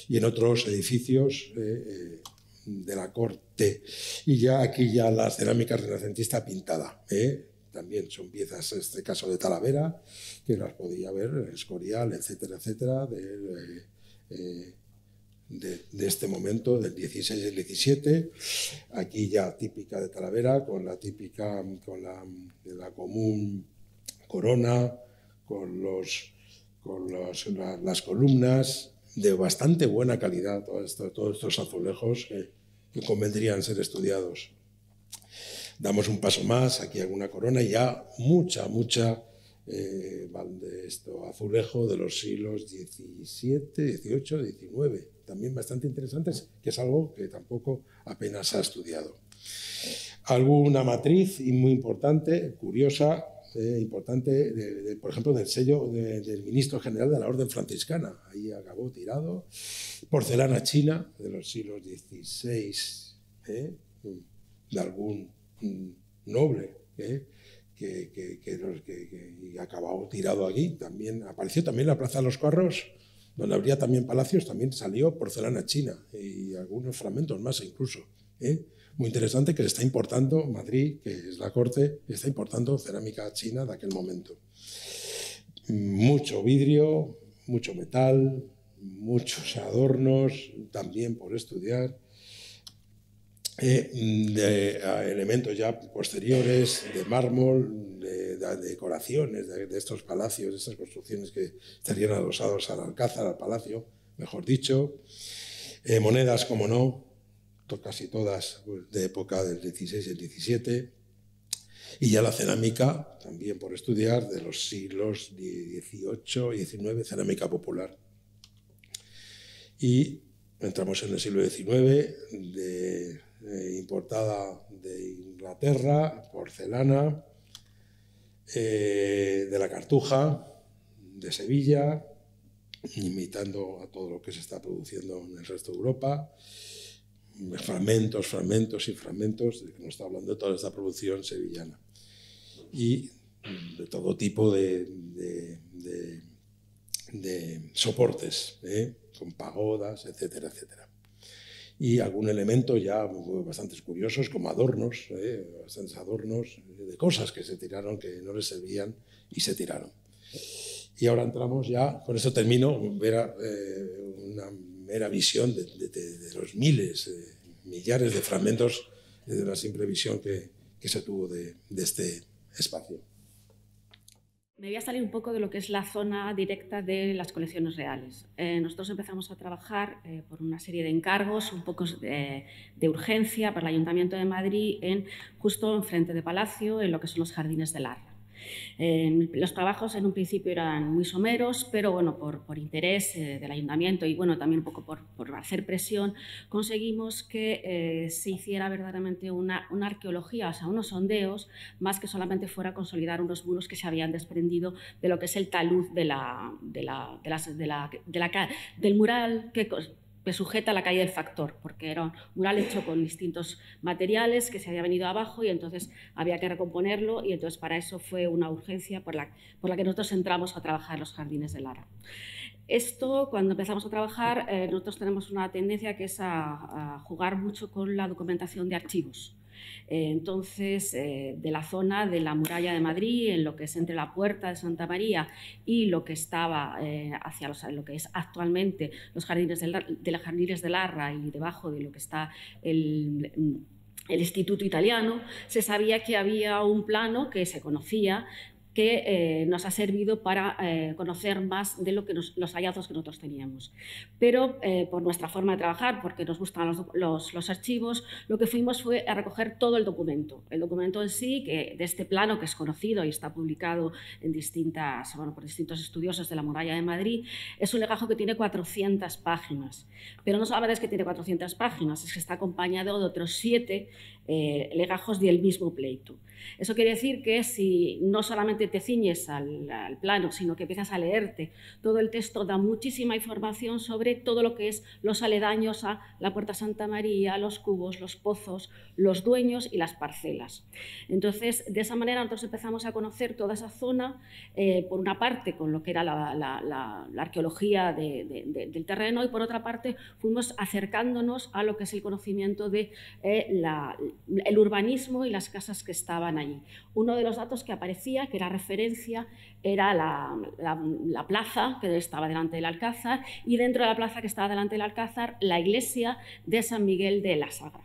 y en otros edificios de la corte. Y ya aquí ya la cerámica renacentista pintada. También son piezas, en este caso de Talavera, que las podía ver, el Escorial, etcétera, etcétera, de este momento, del 16 y el 17. Aquí ya típica de Talavera, con la común corona, con las columnas de bastante buena calidad, todos estos azulejos que convendrían ser estudiados. Damos un paso más, aquí alguna corona y ya mucha azulejo de los siglos XVII, XVIII, XIX, también bastante interesantes, que es algo que tampoco apenas se ha estudiado. Alguna matriz y muy importante, curiosa, importante, por ejemplo, del sello del ministro general de la Orden Franciscana. Ahí acabó tirado. Porcelana china de los siglos XVI, de algún noble que acabó tirado aquí. También apareció también la Plaza de los Carros, donde habría también palacios, también salió porcelana china y algunos fragmentos más incluso. Muy interesante, que se está importando, Madrid, que es la corte, está importando cerámica china de aquel momento. Mucho vidrio, mucho metal, muchos adornos, también por estudiar. Elementos ya posteriores de mármol, de decoraciones de estos palacios, de estas construcciones que estarían adosados al Alcázar, al palacio, mejor dicho. Monedas, como no, casi todas de época del 16 y el 17, y ya la cerámica, también por estudiar, de los siglos XVIII y XIX, cerámica popular. Y entramos en el siglo XIX, importada de Inglaterra, porcelana, de la Cartuja, de Sevilla, imitando a todo lo que se está produciendo en el resto de Europa. Fragmentos y fragmentos, de que nos está hablando de toda esta producción sevillana. Y de todo tipo de soportes, con pagodas, etcétera, etcétera. Y algún elemento ya bastante curiosos, como adornos, bastantes adornos de cosas que se tiraron, que no les servían y se tiraron. Y ahora entramos ya, con esto termino, una mera visión de los millares de fragmentos, de una simple visión que se tuvo de este espacio. Me voy a salir un poco de lo que es la zona directa de las colecciones reales. Nosotros empezamos a trabajar por una serie de encargos, un poco de urgencia para el Ayuntamiento de Madrid, justo enfrente de Palacio, en lo que son los Jardines de Larra. Los trabajos en un principio eran muy someros, pero bueno, por interés del ayuntamiento y bueno, también un poco por hacer presión, conseguimos que se hiciera verdaderamente una arqueología, o sea, unos sondeos, más que solamente fuera a consolidar unos muros que se habían desprendido de lo que es el talud del mural que sujeta la calle del Factor, porque era un mural hecho con distintos materiales que se había venido abajo y entonces había que recomponerlo, y entonces para eso fue una urgencia por la que nosotros entramos a trabajar en los Jardines de Larra. Esto, cuando empezamos a trabajar, nosotros tenemos una tendencia que es a jugar mucho con la documentación de archivos. Entonces, de la zona de la muralla de Madrid, en lo que es entre la Puerta de Santa María y lo que estaba hacia lo que es actualmente los Jardines de Larra y debajo de lo que está el Instituto Italiano, se sabía que había un plano que se conocía que nos ha servido para conocer más de los hallazgos que nosotros teníamos. Pero por nuestra forma de trabajar, porque nos gustan los archivos, lo que fuimos fue a recoger todo el documento. El documento en sí, que de este plano que es conocido y está publicado en por distintos estudiosos de la muralla de Madrid, es un legajo que tiene 400 páginas. Pero no solamente es que tiene 400 páginas, es que está acompañado de otros 7 legajos del mismo pleito. Eso quiere decir que si no solamente te ciñes al plano, sino que empiezas a leerte todo el texto, da muchísima información sobre todo lo que es los aledaños a la Puerta Santa María, los cubos, los pozos, los dueños y las parcelas. Entonces, de esa manera nosotros empezamos a conocer toda esa zona, por una parte con lo que era la arqueología del terreno, y por otra parte fuimos acercándonos a lo que es el conocimiento de el urbanismo y las casas que estaban allí. Uno de los datos que aparecía, que era referencia, era la plaza que estaba delante del Alcázar, y dentro de la plaza que estaba delante del Alcázar, la iglesia de San Miguel de la Sagra.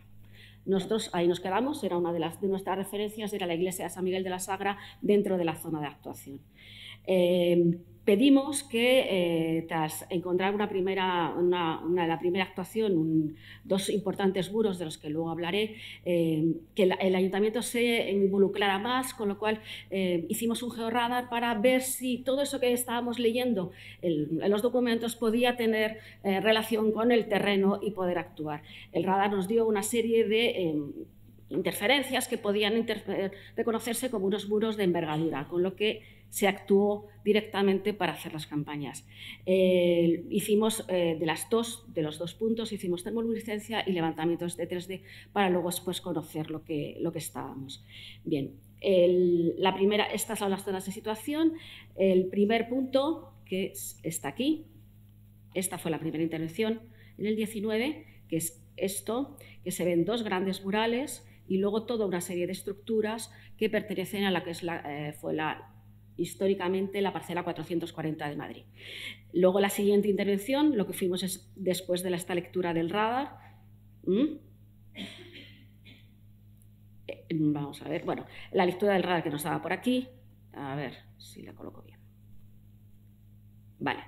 Nosotros ahí nos quedamos, era una de nuestras referencias, era la iglesia de San Miguel de la Sagra dentro de la zona de actuación. Pedimos que tras encontrar la primera actuación, 2 importantes muros de los que luego hablaré, que el ayuntamiento se involucrara más, con lo cual hicimos un georradar para ver si todo eso que estábamos leyendo en los documentos podía tener relación con el terreno y poder actuar. El radar nos dio una serie de interferencias que podían reconocerse como unos muros de envergadura, con lo que se actuó directamente para hacer las campañas. Hicimos de los dos puntos, hicimos termoluminiscencia y levantamientos de 3D para luego después conocer lo que estábamos. Bien, estas son las zonas de situación. El primer punto, que está aquí, esta fue la primera intervención en el 19, que es esto, que se ven 2 grandes murales y luego toda una serie de estructuras que pertenecen a la que fue históricamente la parcela 440 de Madrid. Luego la siguiente intervención, lo que fuimos es después de esta lectura del radar. Vamos a ver, bueno, la lectura del radar que nos daba por aquí, a ver si la coloco bien. Vale,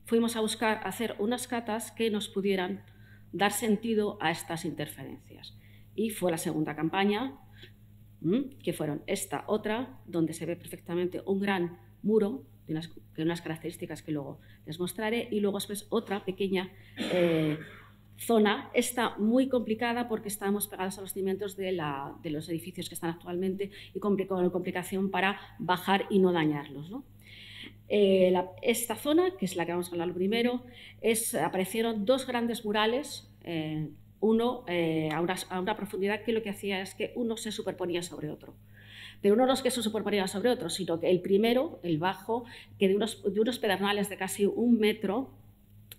fuimos a buscar hacer unas catas que nos pudieran dar sentido a estas interferencias. Y fue la segunda campaña, que fueron esta otra, donde se ve perfectamente un gran muro de unas características que luego les mostraré, y luego después otra pequeña zona, esta muy complicada porque estábamos pegados a los cimientos de los edificios que están actualmente y con complicación para bajar y no dañarlos, ¿no? Esta zona, que es la que vamos a hablar primero, aparecieron 2 grandes murales, uno a una profundidad que lo que hacía es que uno se superponía sobre otro. Pero no es que se superponía sobre otro, sino que el primero, el bajo, que de unos pedernales de casi 1 metro,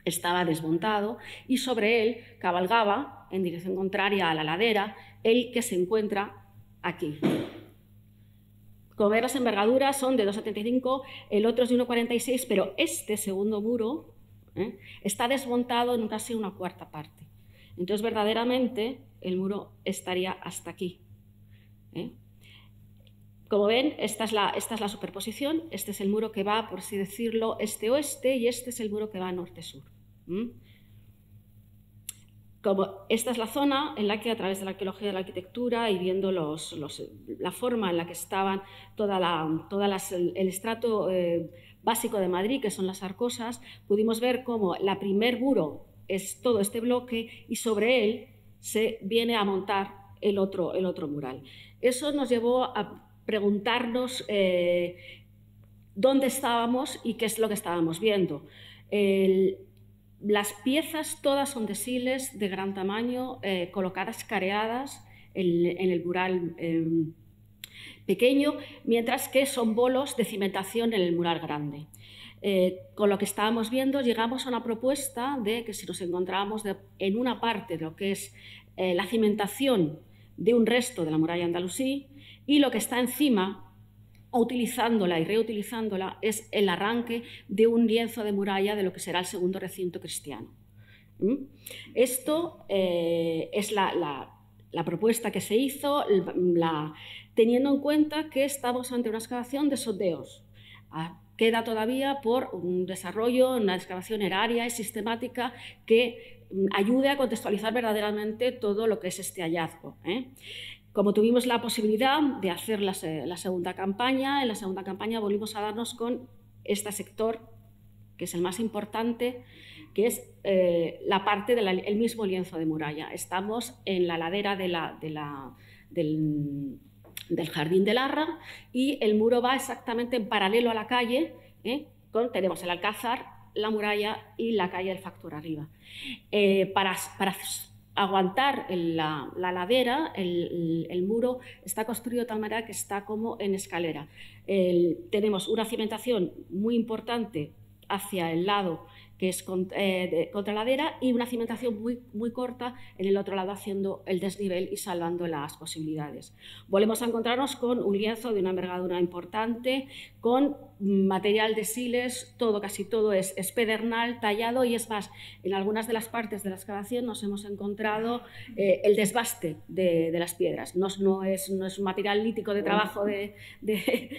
estaba desmontado y sobre él cabalgaba en dirección contraria a la ladera el que se encuentra aquí. Como ven, las envergaduras son de 2,75, el otro es de 1,46, pero este segundo muro está desmontado en casi 1/4 parte. Entonces, verdaderamente, el muro estaría hasta aquí. Como ven, esta es la superposición. Este es el muro que va, por así decirlo, este-oeste, y este es el muro que va norte-sur. Esta es la zona en la que, a través de la arqueología de la arquitectura y viendo la forma en la que estaban el estrato básico de Madrid, que son las arcosas, pudimos ver cómo el primer muro es todo este bloque y sobre él se viene a montar el otro mural. Eso nos llevó a preguntarnos dónde estábamos y qué es lo que estábamos viendo. Las piezas todas son de siles de gran tamaño, colocadas careadas en el mural pequeño, mientras que son bolos de cimentación en el mural grande. Con lo que estábamos viendo, llegamos a una propuesta de que si nos encontrábamos en una parte de lo que es la cimentación de un resto de la muralla andalusí, y lo que está encima, utilizándola y reutilizándola, es el arranque de un lienzo de muralla de lo que será el segundo recinto cristiano. Esto es la propuesta que se hizo, teniendo en cuenta que estamos ante una excavación de sondeos. Queda todavía por un desarrollo, una excavación eraria y sistemática que ayude a contextualizar verdaderamente todo lo que es este hallazgo. Como tuvimos la posibilidad de hacer la segunda campaña, en la segunda campaña volvimos a darnos con este sector, que es el más importante, que es la parte del mismo lienzo de muralla. Estamos en la ladera del Jardín de Larra y el muro va exactamente en paralelo a la calle, tenemos el Alcázar, la muralla y la calle del Factor arriba. Para aguantar la ladera, el muro está construido de tal manera que está como en escalera. Tenemos una cimentación muy importante hacia el lado que es contra ladera y una cimentación muy corta en el otro lado haciendo el desnivel y salvando las posibilidades. Volvemos a encontrarnos con un lienzo de una envergadura importante, con material de siles, casi todo es pedernal, tallado, y es más, en algunas de las partes de la excavación nos hemos encontrado el desbaste de las piedras. No es un material lítico de trabajo de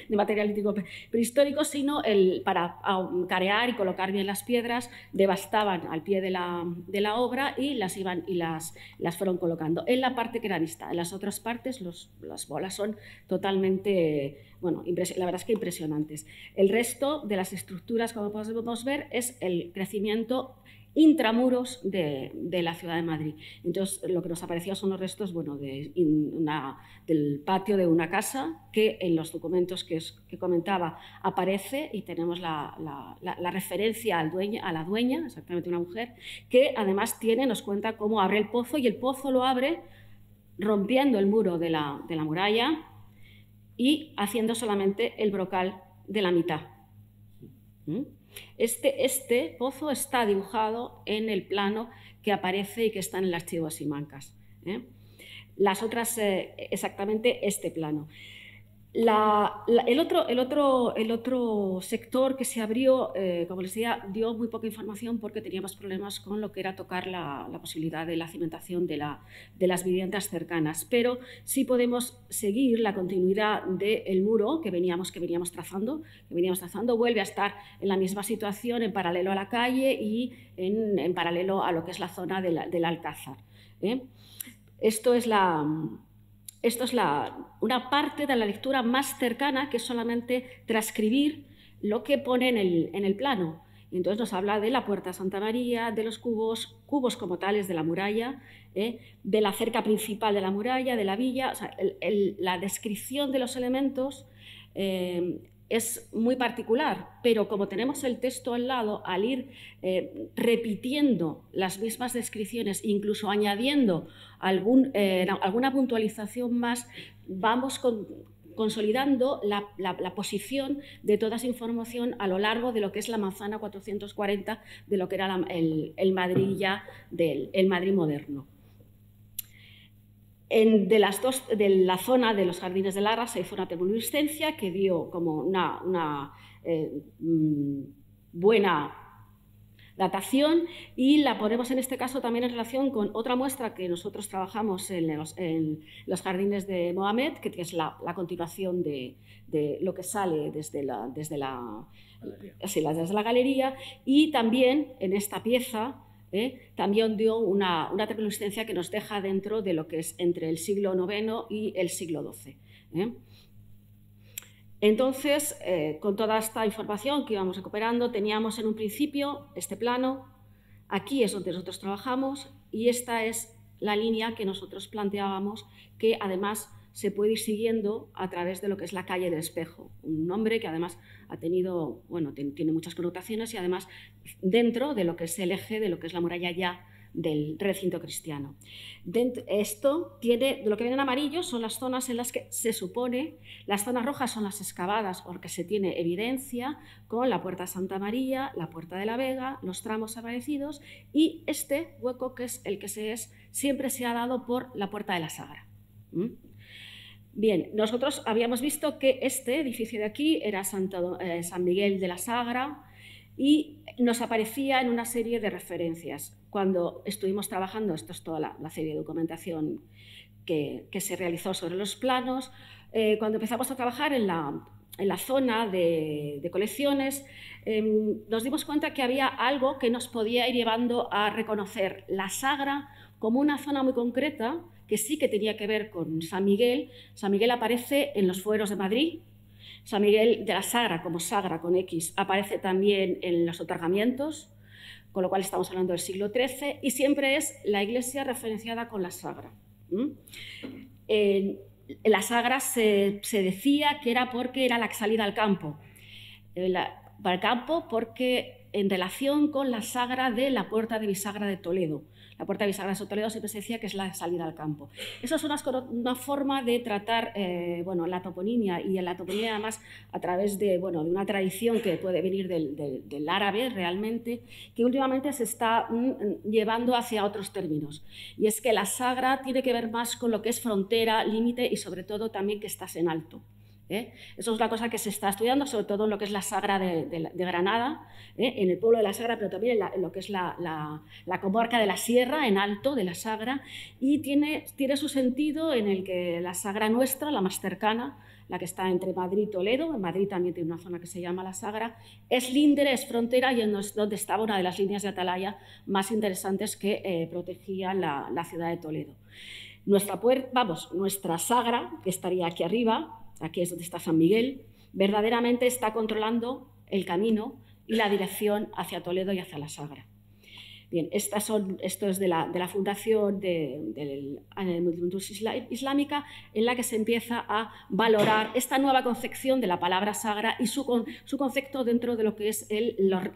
material lítico prehistórico, sino para carear y colocar bien las piedras, devastaban al pie de la obra y las fueron colocando en la parte granista. En las otras partes las bolas son totalmente, bueno, la verdad es que impresionantes. El resto de las estructuras, como podemos ver, es el crecimiento intramuros de la ciudad de Madrid. Entonces, lo que nos aparecía son los restos, bueno, del patio de una casa que en los documentos que comentaba aparece, y tenemos la referencia a la dueña, exactamente una mujer, que además nos cuenta cómo abre el pozo, y el pozo lo abre rompiendo el muro de la muralla y haciendo solamente el brocal de la mitad. Este pozo está dibujado en el plano que aparece y que está en el archivo Simancas. Las otras, exactamente este plano. El otro sector que se abrió, como les decía, dio muy poca información porque teníamos problemas con lo que era tocar la posibilidad de la cimentación de las viviendas cercanas, pero sí podemos seguir la continuidad del muro que veníamos trazando, vuelve a estar en la misma situación, en paralelo a la calle y en paralelo a lo que es la zona del Alcázar. Esto es una parte de la lectura más cercana, que es solamente transcribir lo que pone en el plano. Entonces nos habla de la Puerta de Santa María, de los cubos como tales de la muralla, de la cerca principal de la muralla, de la villa. O sea, la descripción de los elementos es muy particular, pero como tenemos el texto al lado, al ir repitiendo las mismas descripciones, incluso añadiendo alguna puntualización más, vamos consolidando la posición de toda esa información a lo largo de lo que es la manzana 440, de lo que era el Madrid el Madrid moderno. De la zona de los Jardines de Larra se hizo una termoluminiscencia que dio como una buena datación, y la ponemos en este caso también en relación con otra muestra que nosotros trabajamos en los Jardines de Mohamed, que es la continuación de lo que sale desde la galería, y también en esta pieza también dio una termoluminiscencia que nos deja dentro de lo que es entre el siglo IX y el siglo XII. Entonces, con toda esta información que íbamos recuperando, teníamos en un principio este plano, aquí es donde nosotros trabajamos, y esta es la línea que nosotros planteábamos, que además se puede ir siguiendo a través de lo que es la calle del Espejo, un nombre que además ha tenido, bueno, tiene muchas connotaciones, y además dentro de lo que es el eje de lo que es la muralla ya del recinto cristiano. Esto tiene, lo que viene en amarillo son las zonas en las que se supone, las zonas rojas son las excavadas, porque se tiene evidencia con la Puerta de Santa María, la Puerta de la Vega, los tramos aparecidos, y este hueco que es el que siempre se ha dado por la Puerta de la Sagra. Bien, nosotros habíamos visto que este edificio de aquí era San Miguel de la Sagra, y nos aparecía en una serie de referencias. Cuando estuvimos trabajando, esto es toda la serie de documentación que se realizó sobre los planos. Cuando empezamos a trabajar en la zona de colecciones, nos dimos cuenta que había algo que nos podía ir llevando a reconocer la Sagra como una zona muy concreta que sí que tenía que ver con San Miguel. San Miguel aparece en los fueros de Madrid. San Miguel de la Sagra, como Sagra con X, aparece también en los otorgamientos, con lo cual estamos hablando del siglo XIII, y siempre es la iglesia referenciada con la Sagra. La Sagra se decía que era porque era la salida al campo. Para el campo porque en relación con la Sagra de la Puerta de Bisagra de Toledo. La Puerta de Bisagra de Toledo siempre se decía que es la salida al campo. Eso es una forma de tratar la toponimia, y la toponimia además a través de una tradición que puede venir del árabe realmente, que últimamente se está llevando hacia otros términos. Y es que la Sagra tiene que ver más con lo que es frontera, límite y sobre todo también que estás en alto. Eso es una cosa que se está estudiando, sobre todo en lo que es la Sagra de Granada, en el pueblo de la Sagra, pero también en lo que es la comarca de la Sierra, en alto de la Sagra, y tiene su sentido en el que la Sagra nuestra, la más cercana, la que está entre Madrid y Toledo, en Madrid también tiene una zona que se llama la Sagra, es lindere, es frontera, y es donde estaba una de las líneas de atalaya más interesantes que protegían la ciudad de Toledo. Nuestra Sagra, que estaría aquí arriba, aquí es donde está San Miguel, verdaderamente está controlando el camino y la dirección hacia Toledo y hacia la Sagra. Bien, esto es de la fundación de islámica, en la que se empieza a valorar esta nueva concepción de la palabra Sagra y su concepto dentro de lo que es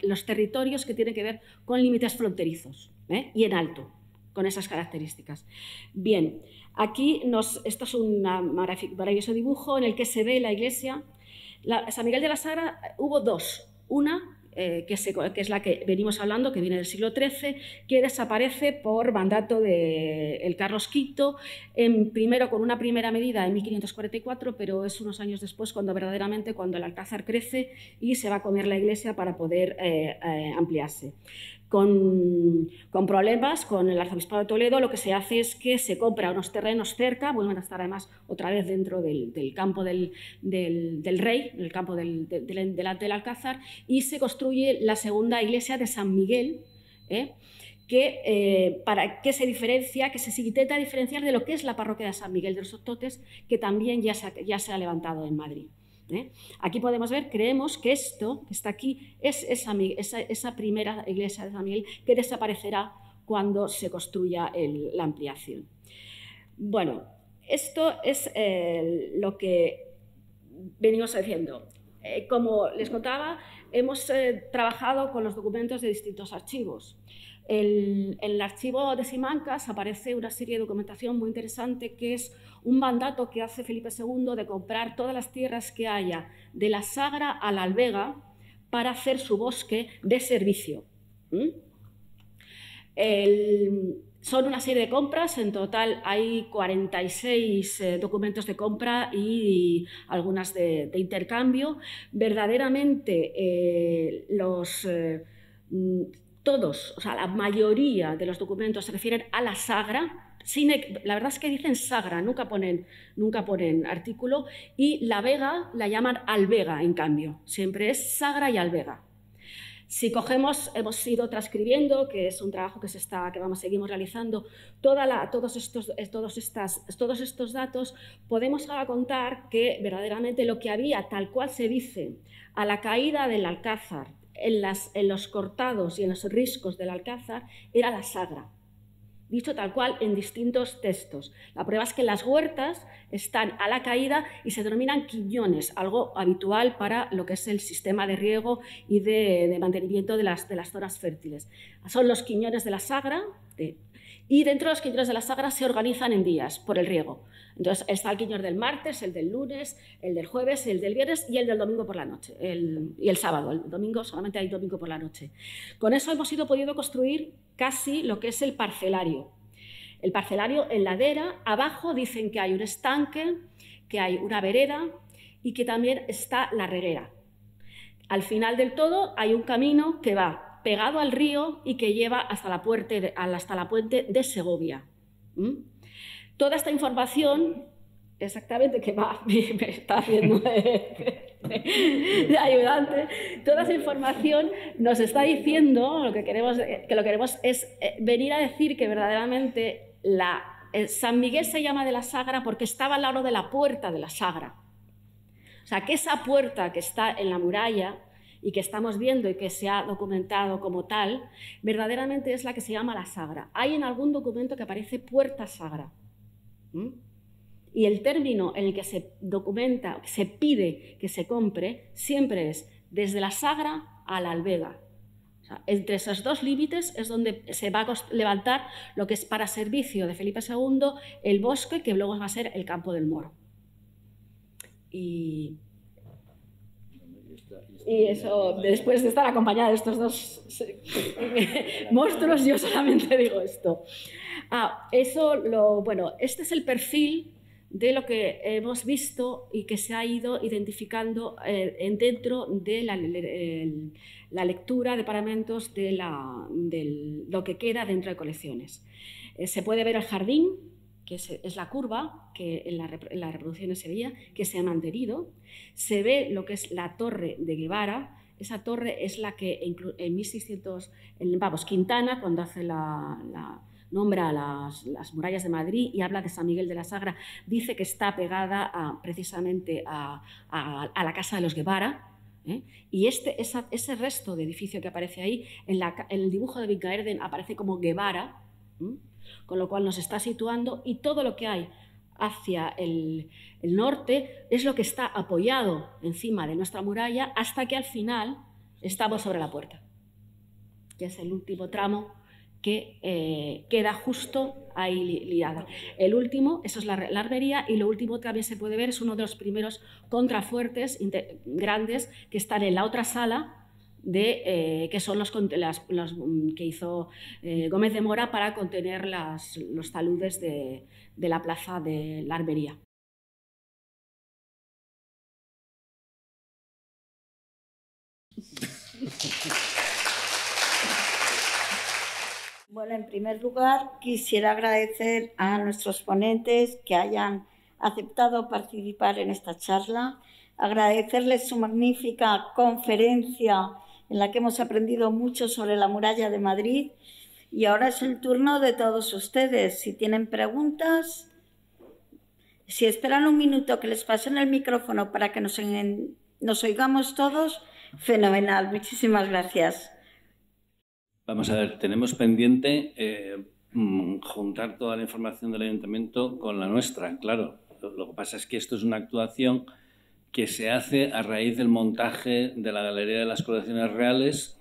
los territorios que tienen que ver con límites fronterizos y en alto, con esas características. Bien, aquí esto es un maravilloso dibujo en el que se ve la iglesia. San Miguel de la Sagra hubo dos. Una, que es la que venimos hablando, que viene del siglo XIII, que desaparece por mandato de Carlos V, primero con una primera medida en 1544, pero es unos años después cuando el Alcázar crece y se va a comer la iglesia para poder ampliarse. Con problemas con el Arzobispado de Toledo, lo que se hace es que se compra unos terrenos cerca, vuelven a estar además otra vez dentro del campo del rey, el campo delante del Alcázar, y se construye la segunda iglesia de San Miguel, que se intenta diferenciar de lo que es la parroquia de San Miguel de los Ototes, que también ya se ha levantado en Madrid. Aquí podemos ver, creemos que esto que está aquí es esa primera iglesia de San Miguel, que desaparecerá cuando se construya la ampliación. Bueno, esto es lo que venimos haciendo. Como les contaba, hemos trabajado con los documentos de distintos archivos. En el archivo de Simancas aparece una serie de documentación muy interesante, que es un mandato que hace Felipe II de comprar todas las tierras que haya de la Sagra a la Alvega para hacer su bosque de servicio. Son una serie de compras, en total hay 46 documentos de compra y algunas de intercambio. Verdaderamente la mayoría de los documentos se refieren a la Sagra. La verdad es que dicen Sagra, nunca ponen artículo, y la Vega la llaman Alvega, en cambio. Siempre es Sagra y Alvega. Si cogemos, hemos ido transcribiendo, que es un trabajo que seguimos realizando, todos estos datos, podemos ahora contar que verdaderamente lo que había, tal cual se dice, a la caída del Alcázar, en los cortados y en los riscos del Alcázar, era la Sagra, dicho tal cual en distintos textos. La prueba es que las huertas están a la caída y se denominan quiñones, algo habitual para lo que es el sistema de riego y de mantenimiento de las zonas fértiles. Son los quiñones de la Sagra, y dentro de los quiñones de la Sagra se organizan en días por el riego. Entonces está el quiñón del martes, el del lunes, el del jueves, el del viernes y el del domingo por la noche, y el sábado. El domingo solamente hay domingo por la noche. Con eso hemos ido pudiendo construir casi lo que es el parcelario. El parcelario en ladera, abajo dicen que hay un estanque, que hay una vereda y que también está la reguera. Al final del todo hay un camino que va pegado al río y que lleva hasta la puente de Segovia. Toda esta información, exactamente, que me está haciendo de ayudante, toda esa información nos está diciendo lo que queremos es venir a decir que verdaderamente San Miguel se llama de la Sagra porque estaba al lado de la puerta de la Sagra. O sea, que esa puerta que está en la muralla y que estamos viendo y que se ha documentado como tal, verdaderamente es la que se llama la Sagra. Hay en algún documento que aparece puerta Sagra. Y el término en el que se documenta, se pide que se compre, siempre es desde la Sagra a la Albega. O sea, entre esos dos límites es donde se va a levantar lo que es para servicio de Felipe II el bosque, que luego va a ser el campo del Moro. Y eso, después de estar acompañada de estos dos monstruos, yo solamente digo esto. Bueno, este es el perfil de lo que hemos visto y que se ha ido identificando dentro de la lectura de paramentos de lo que queda dentro de colecciones. Se puede ver el jardín, que es la curva, que en las reproducciones se veía, que se ha mantenido. Se ve lo que es la torre de Guevara. Esa torre es la que en 1600, Quintana, cuando hace nombra las murallas de Madrid y habla de San Miguel de la Sagra, dice que está pegada precisamente a la casa de los Guevara, y ese resto de edificio que aparece ahí, en el dibujo de Vincaerden aparece como Guevara, con lo cual nos está situando, y todo lo que hay hacia el norte es lo que está apoyado encima de nuestra muralla hasta que al final estamos sobre la puerta, que es el último tramo que queda justo ahí liada. El último, eso es la armería, y lo último que también se puede ver es uno de los primeros contrafuertes grandes que están en la otra sala, que son los que hizo Gómez de Mora para contener los taludes de la plaza de la armería. Bueno, en primer lugar, quisiera agradecer a nuestros ponentes que hayan aceptado participar en esta charla, agradecerles su magnífica conferencia en la que hemos aprendido mucho sobre la muralla de Madrid, y ahora es el turno de todos ustedes. Si tienen preguntas, si esperan un minuto que les pasen el micrófono para que nos oigamos todos, fenomenal. Muchísimas gracias. Vamos a ver, tenemos pendiente juntar toda la información del ayuntamiento con la nuestra, claro. Lo que pasa es que esto es una actuación que se hace a raíz del montaje de la Galería de las Colecciones Reales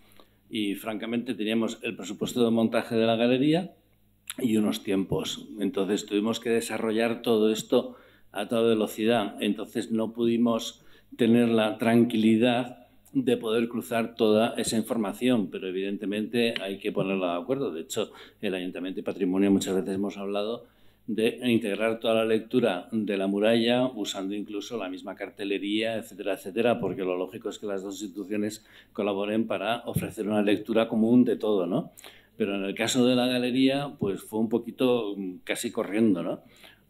y, francamente, teníamos el presupuesto de montaje de la galería y unos tiempos. Entonces, tuvimos que desarrollar todo esto a toda velocidad. Entonces, no pudimos tener la tranquilidad de poder cruzar toda esa información, pero evidentemente hay que ponerla de acuerdo. De hecho, el Ayuntamiento de Patrimonio muchas veces hemos hablado de integrar toda la lectura de la muralla usando incluso la misma cartelería, etcétera, etcétera, porque lo lógico es que las dos instituciones colaboren para ofrecer una lectura común de todo, ¿no? Pero en el caso de la galería, pues fue un poquito casi corriendo, ¿no?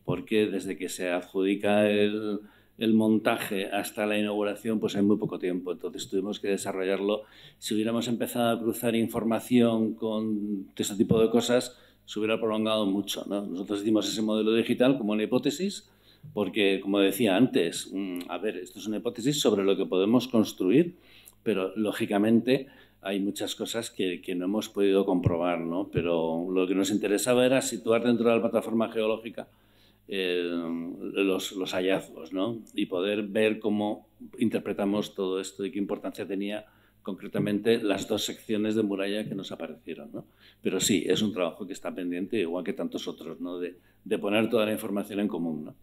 Porque desde que se adjudica el montaje hasta la inauguración, pues hay muy poco tiempo. Entonces tuvimos que desarrollarlo. Si hubiéramos empezado a cruzar información con este tipo de cosas, se hubiera prolongado mucho, ¿no? Nosotros hicimos ese modelo digital como una hipótesis, porque, como decía antes, a ver, esto es una hipótesis sobre lo que podemos construir, pero, lógicamente, hay muchas cosas que no hemos podido comprobar, ¿no? Pero lo que nos interesaba era situar dentro de la plataforma geológica los hallazgos, ¿no? Y poder ver cómo interpretamos todo esto y qué importancia tenía concretamente las dos secciones de muralla que nos aparecieron, ¿no? Pero sí, es un trabajo que está pendiente, igual que tantos otros, ¿no? De poner toda la información en común, ¿no?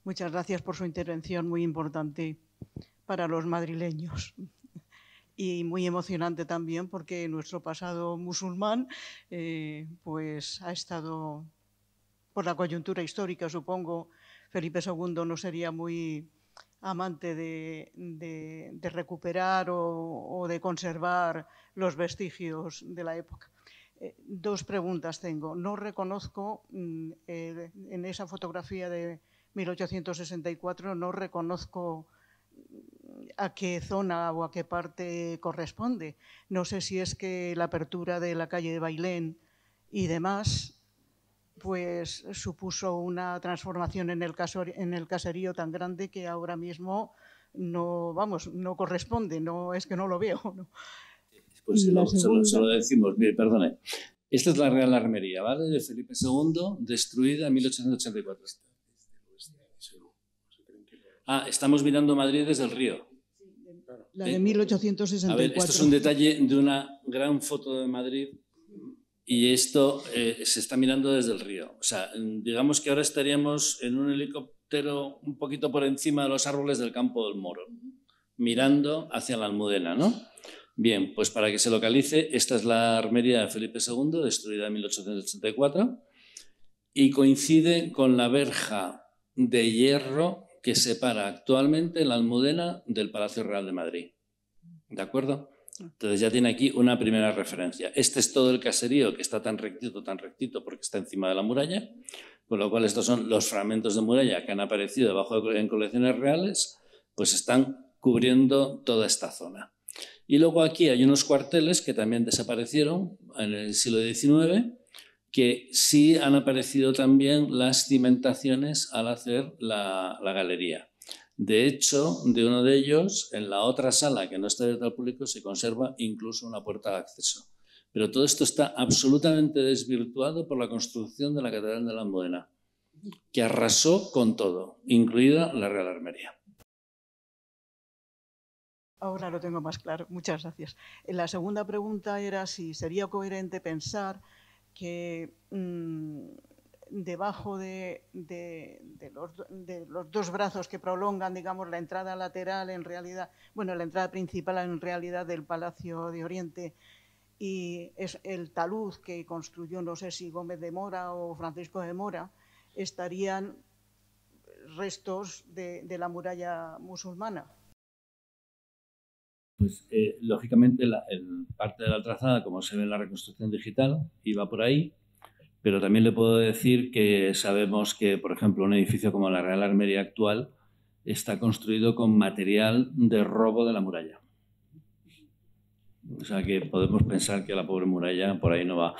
Muchas gracias por su intervención, muy importante para los madrileños. Y muy emocionante también porque nuestro pasado musulmán pues ha estado, por la coyuntura histórica, supongo, Felipe II no sería muy amante de recuperar o de conservar los vestigios de la época. Dos preguntas tengo. No reconozco en esa fotografía de 1864, no reconozco a qué zona o a qué parte corresponde. No sé si es que la apertura de la calle de Bailén y demás pues supuso una transformación en el caserío tan grande que ahora mismo no corresponde, no es que no lo veo, ¿no? Pues se lo decimos, mire, perdone. Esta es la Real Armería, ¿vale? De Felipe II, destruida en 1884. Ah, estamos mirando Madrid desde el río. La de 1864. A ver, esto es un detalle de una gran foto de Madrid y esto se está mirando desde el río. O sea, digamos que ahora estaríamos en un helicóptero un poquito por encima de los árboles del Campo del Moro, mirando hacia la Almudena, ¿no? Bien, pues para que se localice, esta es la armería de Felipe II, destruida en 1884, y coincide con la verja de hierro que separa actualmente la Almudena del Palacio Real de Madrid. ¿De acuerdo? Entonces ya tiene aquí una primera referencia. Este es todo el caserío que está tan rectito, porque está encima de la muralla, con lo cual estos son los fragmentos de muralla que han aparecido debajo en colecciones reales, pues están cubriendo toda esta zona. Y luego aquí hay unos cuarteles que también desaparecieron en el siglo XIX, que sí han aparecido también las cimentaciones al hacer la galería. De hecho, de uno de ellos, en la otra sala que no está abierta al público, se conserva incluso una puerta de acceso. Pero todo esto está absolutamente desvirtuado por la construcción de la Catedral de la Almudena, que arrasó con todo, incluida la Real Armería. Ahora lo tengo más claro. Muchas gracias. La segunda pregunta era si sería coherente pensar que debajo de los dos brazos que prolongan, digamos, la entrada lateral, en realidad, bueno, la entrada principal en realidad del Palacio de Oriente, y es el talud que construyó, no sé si Gómez de Mora o Francisco de Mora, estarían restos de la muralla musulmana. Pues lógicamente parte de la trazada, como se ve en la reconstrucción digital, iba por ahí, pero también le puedo decir que sabemos que, por ejemplo, un edificio como la Real Armería actual está construido con material de robo de la muralla. O sea que podemos pensar que la pobre muralla por ahí no va.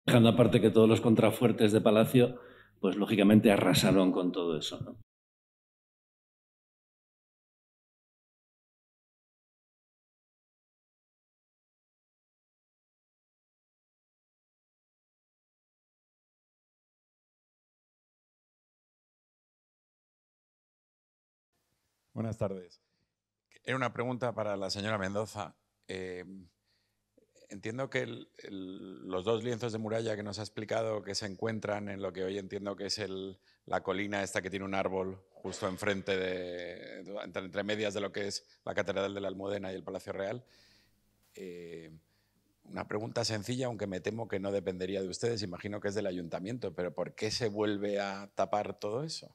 Dejando aparte que todos los contrafuertes de palacio, pues lógicamente arrasaron con todo eso, ¿no? Buenas tardes. Era una pregunta para la señora Mendoza. Entiendo que los dos lienzos de muralla que nos ha explicado que se encuentran en lo que hoy entiendo que es la colina esta que tiene un árbol justo enfrente, entre medias de lo que es la Catedral de la Almudena y el Palacio Real. Una pregunta sencilla, aunque me temo que no dependería de ustedes, imagino que es del ayuntamiento, pero ¿por qué se vuelve a tapar todo eso?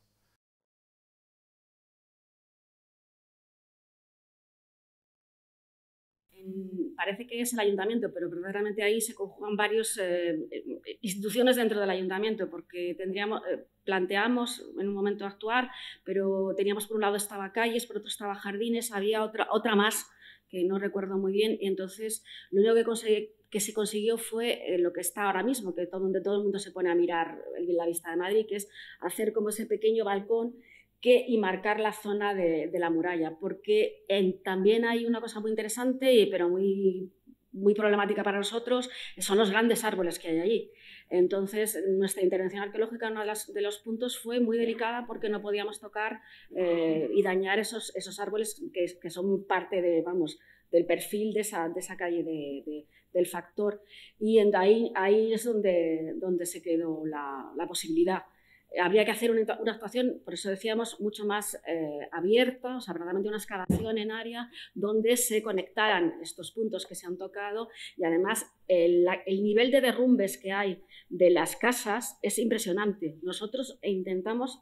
Parece que es el ayuntamiento, pero verdaderamente ahí se conjugan varias instituciones dentro del ayuntamiento, porque planteamos en un momento actuar, pero teníamos por un lado estaba calles, por otro estaba jardines, había otra más que no recuerdo muy bien, y entonces lo único que se consiguió fue lo que está ahora mismo, que donde todo el mundo se pone a mirar la vista de Madrid, que es hacer como ese pequeño balcón y marcar la zona de la muralla, porque también hay una cosa muy interesante, pero muy, muy problemática para nosotros, son los grandes árboles que hay allí. Entonces, nuestra intervención arqueológica, uno de los puntos, fue muy delicada porque no podíamos tocar y dañar esos árboles que son parte del perfil de esa calle del Factor. Y ahí es donde se quedó la posibilidad. habría que hacer una actuación, por eso decíamos, mucho más abierta, o sea, verdaderamente una excavación en área donde se conectaran estos puntos que se han tocado y además el nivel de derrumbes que hay de las casas es impresionante. Nosotros intentamos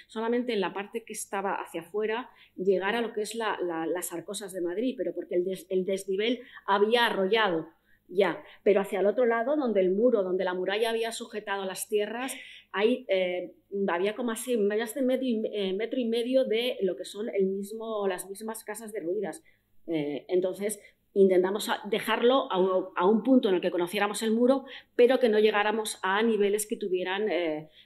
solamente en la parte que estaba hacia afuera llegar a lo que es las Arcosas de Madrid, pero porque el desnivel había arrollado ya, pero hacia el otro lado, donde el muro, donde la muralla había sujetado las tierras, había como así más de metro y medio de lo que son las mismas casas derruidas. Entonces intentamos dejarlo a un punto en el que conociéramos el muro, pero que no llegáramos a niveles que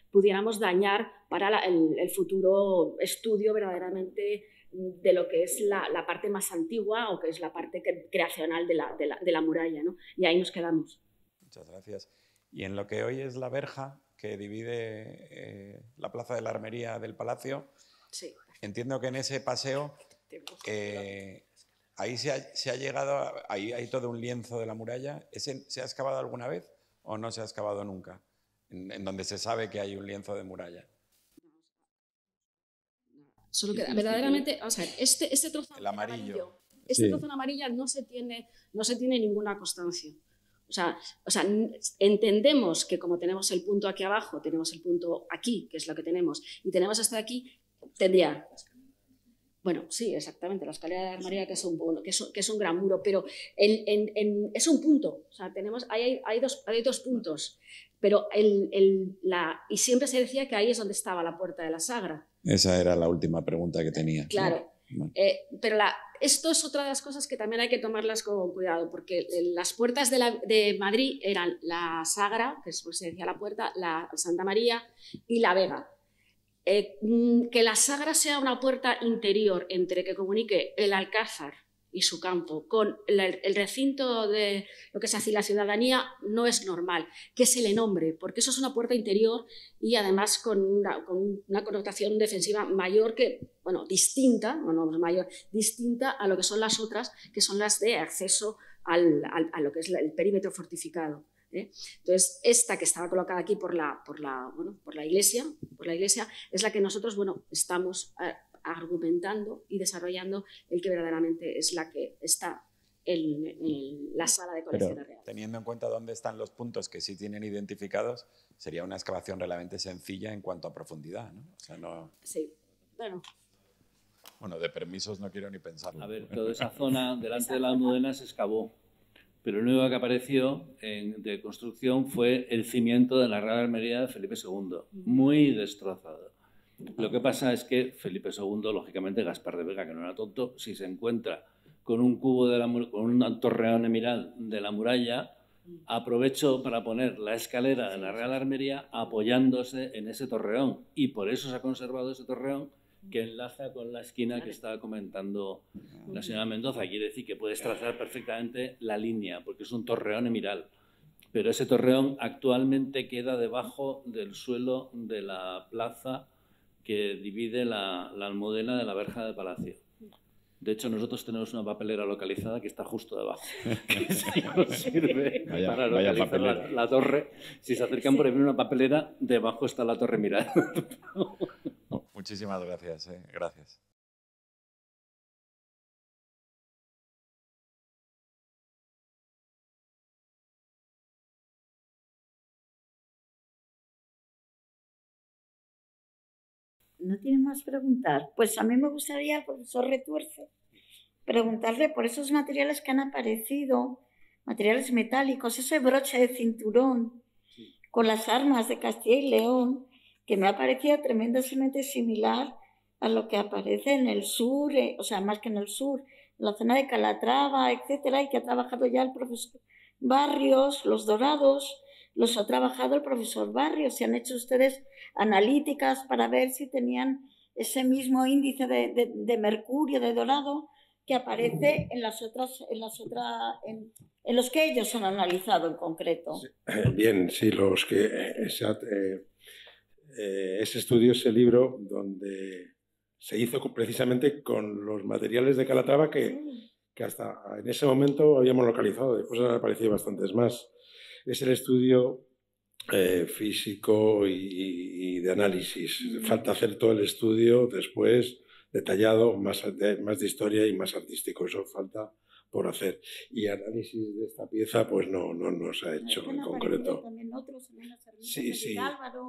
pudiéramos dañar para el futuro estudio verdaderamente de lo que es la parte más antigua o que es la parte creacional de la muralla, ¿no? Y ahí nos quedamos. Muchas gracias. Y en lo que hoy es la verja que divide la Plaza de la Armería del Palacio, sí. Entiendo que en ese paseo ahí se ha llegado, ahí hay todo un lienzo de la muralla. ¿Se ha excavado alguna vez o no se ha excavado nunca? En donde se sabe que hay un lienzo de muralla. Solo que verdaderamente, vamos a ver, este trozo el amarillo. Este trozo en amarilla no se tiene ninguna constancia. O sea, entendemos que como tenemos el punto aquí abajo, tenemos el punto aquí, que es lo que tenemos, y tenemos hasta aquí, tendría... Bueno, sí, exactamente, la escalera de la Armería, que es un gran muro, pero es un punto. O sea, hay dos puntos, pero y siempre se decía que ahí es donde estaba la puerta de la Sagra. Esa era la última pregunta que tenía. Claro, ¿no? Pero esto es otra de las cosas que también hay que tomarlas con cuidado, porque las puertas de Madrid eran la Sagra, que se decía la puerta, la Santa María y la Vega. Que la Sagra sea una puerta interior entre que comunique el Alcázar y su campo con el recinto de lo que es así la ciudadanía no es normal que se le nombre, porque eso es una puerta interior y además con una connotación defensiva mayor distinta a lo que son las otras, que son las de acceso a lo que es el perímetro fortificado. Entonces, esta que estaba colocada aquí por la iglesia es la que nosotros estamos argumentando y desarrollando el que verdaderamente es la que está en la sala de colecciones reales. Teniendo en cuenta dónde están los puntos que sí tienen identificados, sería una excavación realmente sencilla en cuanto a profundidad, ¿no? O sea, no... Sí, bueno. Bueno, de permisos no quiero ni pensarlo. A ver, toda esa zona delante de la Almudena se excavó, pero lo único que apareció de construcción fue el cimiento de la Real Armería de Felipe II, muy destrozado. Lo que pasa es que Felipe II, lógicamente, Gaspar de Vega, que no era tonto, si se encuentra con un cubo con un torreón emiral de la muralla, aprovechó para poner la escalera de la Real Armería apoyándose en ese torreón, y por eso se ha conservado ese torreón que enlaza con la esquina que estaba comentando la señora Mendoza. Quiere decir que puedes trazar perfectamente la línea, porque es un torreón emiral. Pero ese torreón actualmente queda debajo del suelo de la plaza que divide la Almudena de la verja del Palacio. De hecho, nosotros tenemos una papelera localizada que está justo debajo, que nos sirve para localizar la torre. Si se acercan por ahí una papelera, debajo está la torre mirada. Muchísimas gracias. Gracias. ¿No tiene más preguntar? Pues a mí me gustaría al profesor Retuerce preguntarle por esos materiales que han aparecido, materiales metálicos, ese broche de cinturón con las armas de Castilla y León, que me ha parecido tremendamente similar a lo que aparece en el sur, o sea, más que en el sur, en la zona de Calatrava, etcétera, y que ha trabajado ya el profesor Barrios, los dorados, los ha trabajado el profesor Barrios. Se han hecho ustedes analíticas para ver si tenían ese mismo índice de mercurio, de dorado, que aparece en los que ellos han analizado en concreto. Bien, sí, ese estudio, ese libro, donde se hizo precisamente con los materiales de Calatrava que hasta en ese momento habíamos localizado, después han aparecido bastantes más. Es el estudio físico y de análisis. Falta hacer todo el estudio después detallado, más de historia y más artístico. Eso falta por hacer. Y análisis de esta pieza pues no se ha hecho en concreto. También otros, sí.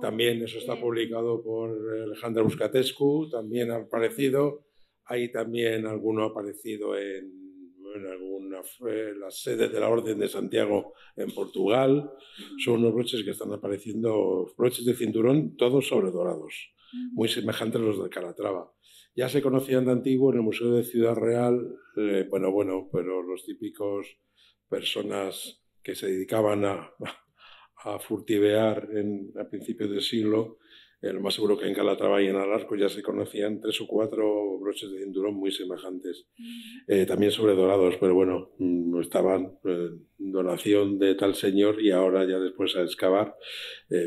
También eso está publicado por Alejandra Buscatescu, también ha aparecido. Hay también alguno aparecido en las sedes de la Orden de Santiago en Portugal. Son unos broches que están apareciendo, broches de cinturón, todos sobredorados, muy semejantes a los de Calatrava. Ya se conocían de antiguo en el Museo de Ciudad Real, pero los típicos personas que se dedicaban a furtivear a principios del siglo, lo más seguro que en Calatrava y en Alarco ya se conocían 3 o 4 broches de cinturón muy semejantes, también sobredorados, pero bueno, estaban donación de tal señor, y ahora ya después a excavar,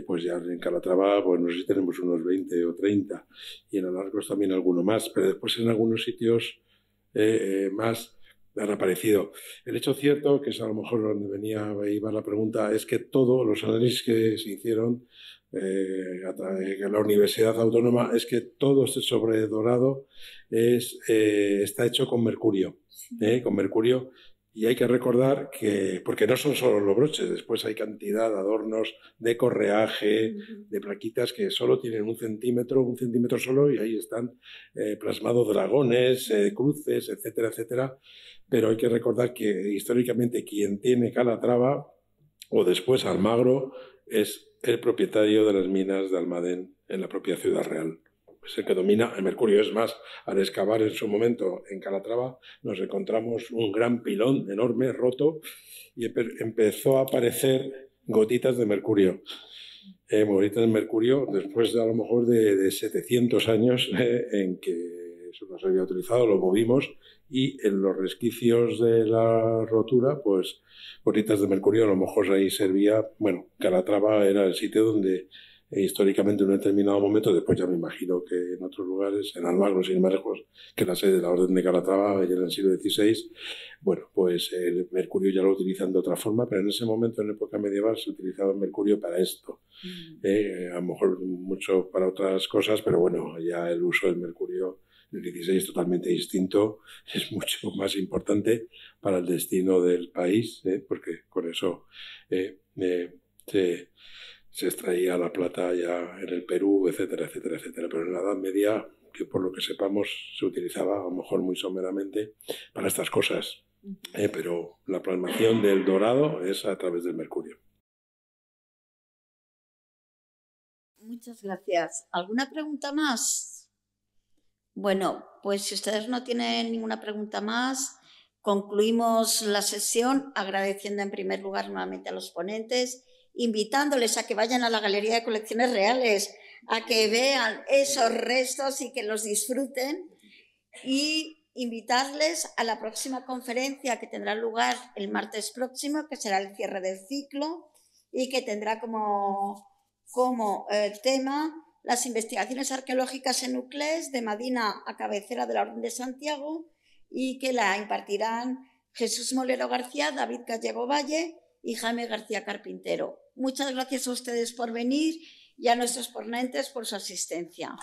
pues ya en Calatrava, pues no sé si tenemos unos 20 o 30, y en Alarcos también alguno más, pero después en algunos sitios más han aparecido. El hecho cierto, que es a lo mejor donde iba la pregunta, es que todos los análisis que se hicieron a través de la Universidad Autónoma, es que todo este sobredorado está hecho con mercurio, con mercurio. Y hay que recordar que, porque no son solo los broches, después hay cantidad de adornos, de correaje, de plaquitas que solo tienen un centímetro solo, y ahí están plasmados dragones, cruces, etcétera, etcétera. Pero hay que recordar que históricamente quien tiene Calatrava, o después Almagro, es el propietario de las minas de Almadén en la propia Ciudad Real. Es el que domina el mercurio. Es más, al excavar en su momento en Calatrava nos encontramos un gran pilón enorme, roto, y empezó a aparecer gotitas de mercurio. Gotitas de mercurio después de a lo mejor de 700 años en que eso no se había utilizado, lo movimos, y en los resquicios de la rotura, pues gotitas de mercurio, a lo mejor ahí servía. Bueno, Calatrava era el sitio donde históricamente en un determinado momento, después ya me imagino que en otros lugares, en Almagro, sin ir más lejos, que la sede de la Orden de Calatrava ya en el siglo XVI, bueno, pues el mercurio ya lo utilizan de otra forma, pero en ese momento, en la época medieval, se utilizaba el mercurio para esto. A lo mejor mucho para otras cosas, pero bueno, ya el uso del mercurio en el XVI es totalmente distinto, es mucho más importante para el destino del país, porque con eso se extraía la plata ya en el Perú, etcétera, etcétera, etcétera. Pero en la Edad Media, que por lo que sepamos se utilizaba a lo mejor muy someramente para estas cosas, pero la plasmación del dorado es a través del mercurio. Muchas gracias. ¿Alguna pregunta más? Bueno, pues si ustedes no tienen ninguna pregunta más, concluimos la sesión agradeciendo en primer lugar nuevamente a los ponentes, invitándoles a que vayan a la Galería de Colecciones Reales, a que vean esos restos y que los disfruten, y invitarles a la próxima conferencia que tendrá lugar el martes próximo, que será el cierre del ciclo y que tendrá como tema las investigaciones arqueológicas en Uclés, de Madina a cabecera de la Orden de Santiago, y que la impartirán Jesús Molero García, David Gallego Valle y Jaime García Carpintero. Muchas gracias a ustedes por venir y a nuestros ponentes por su asistencia.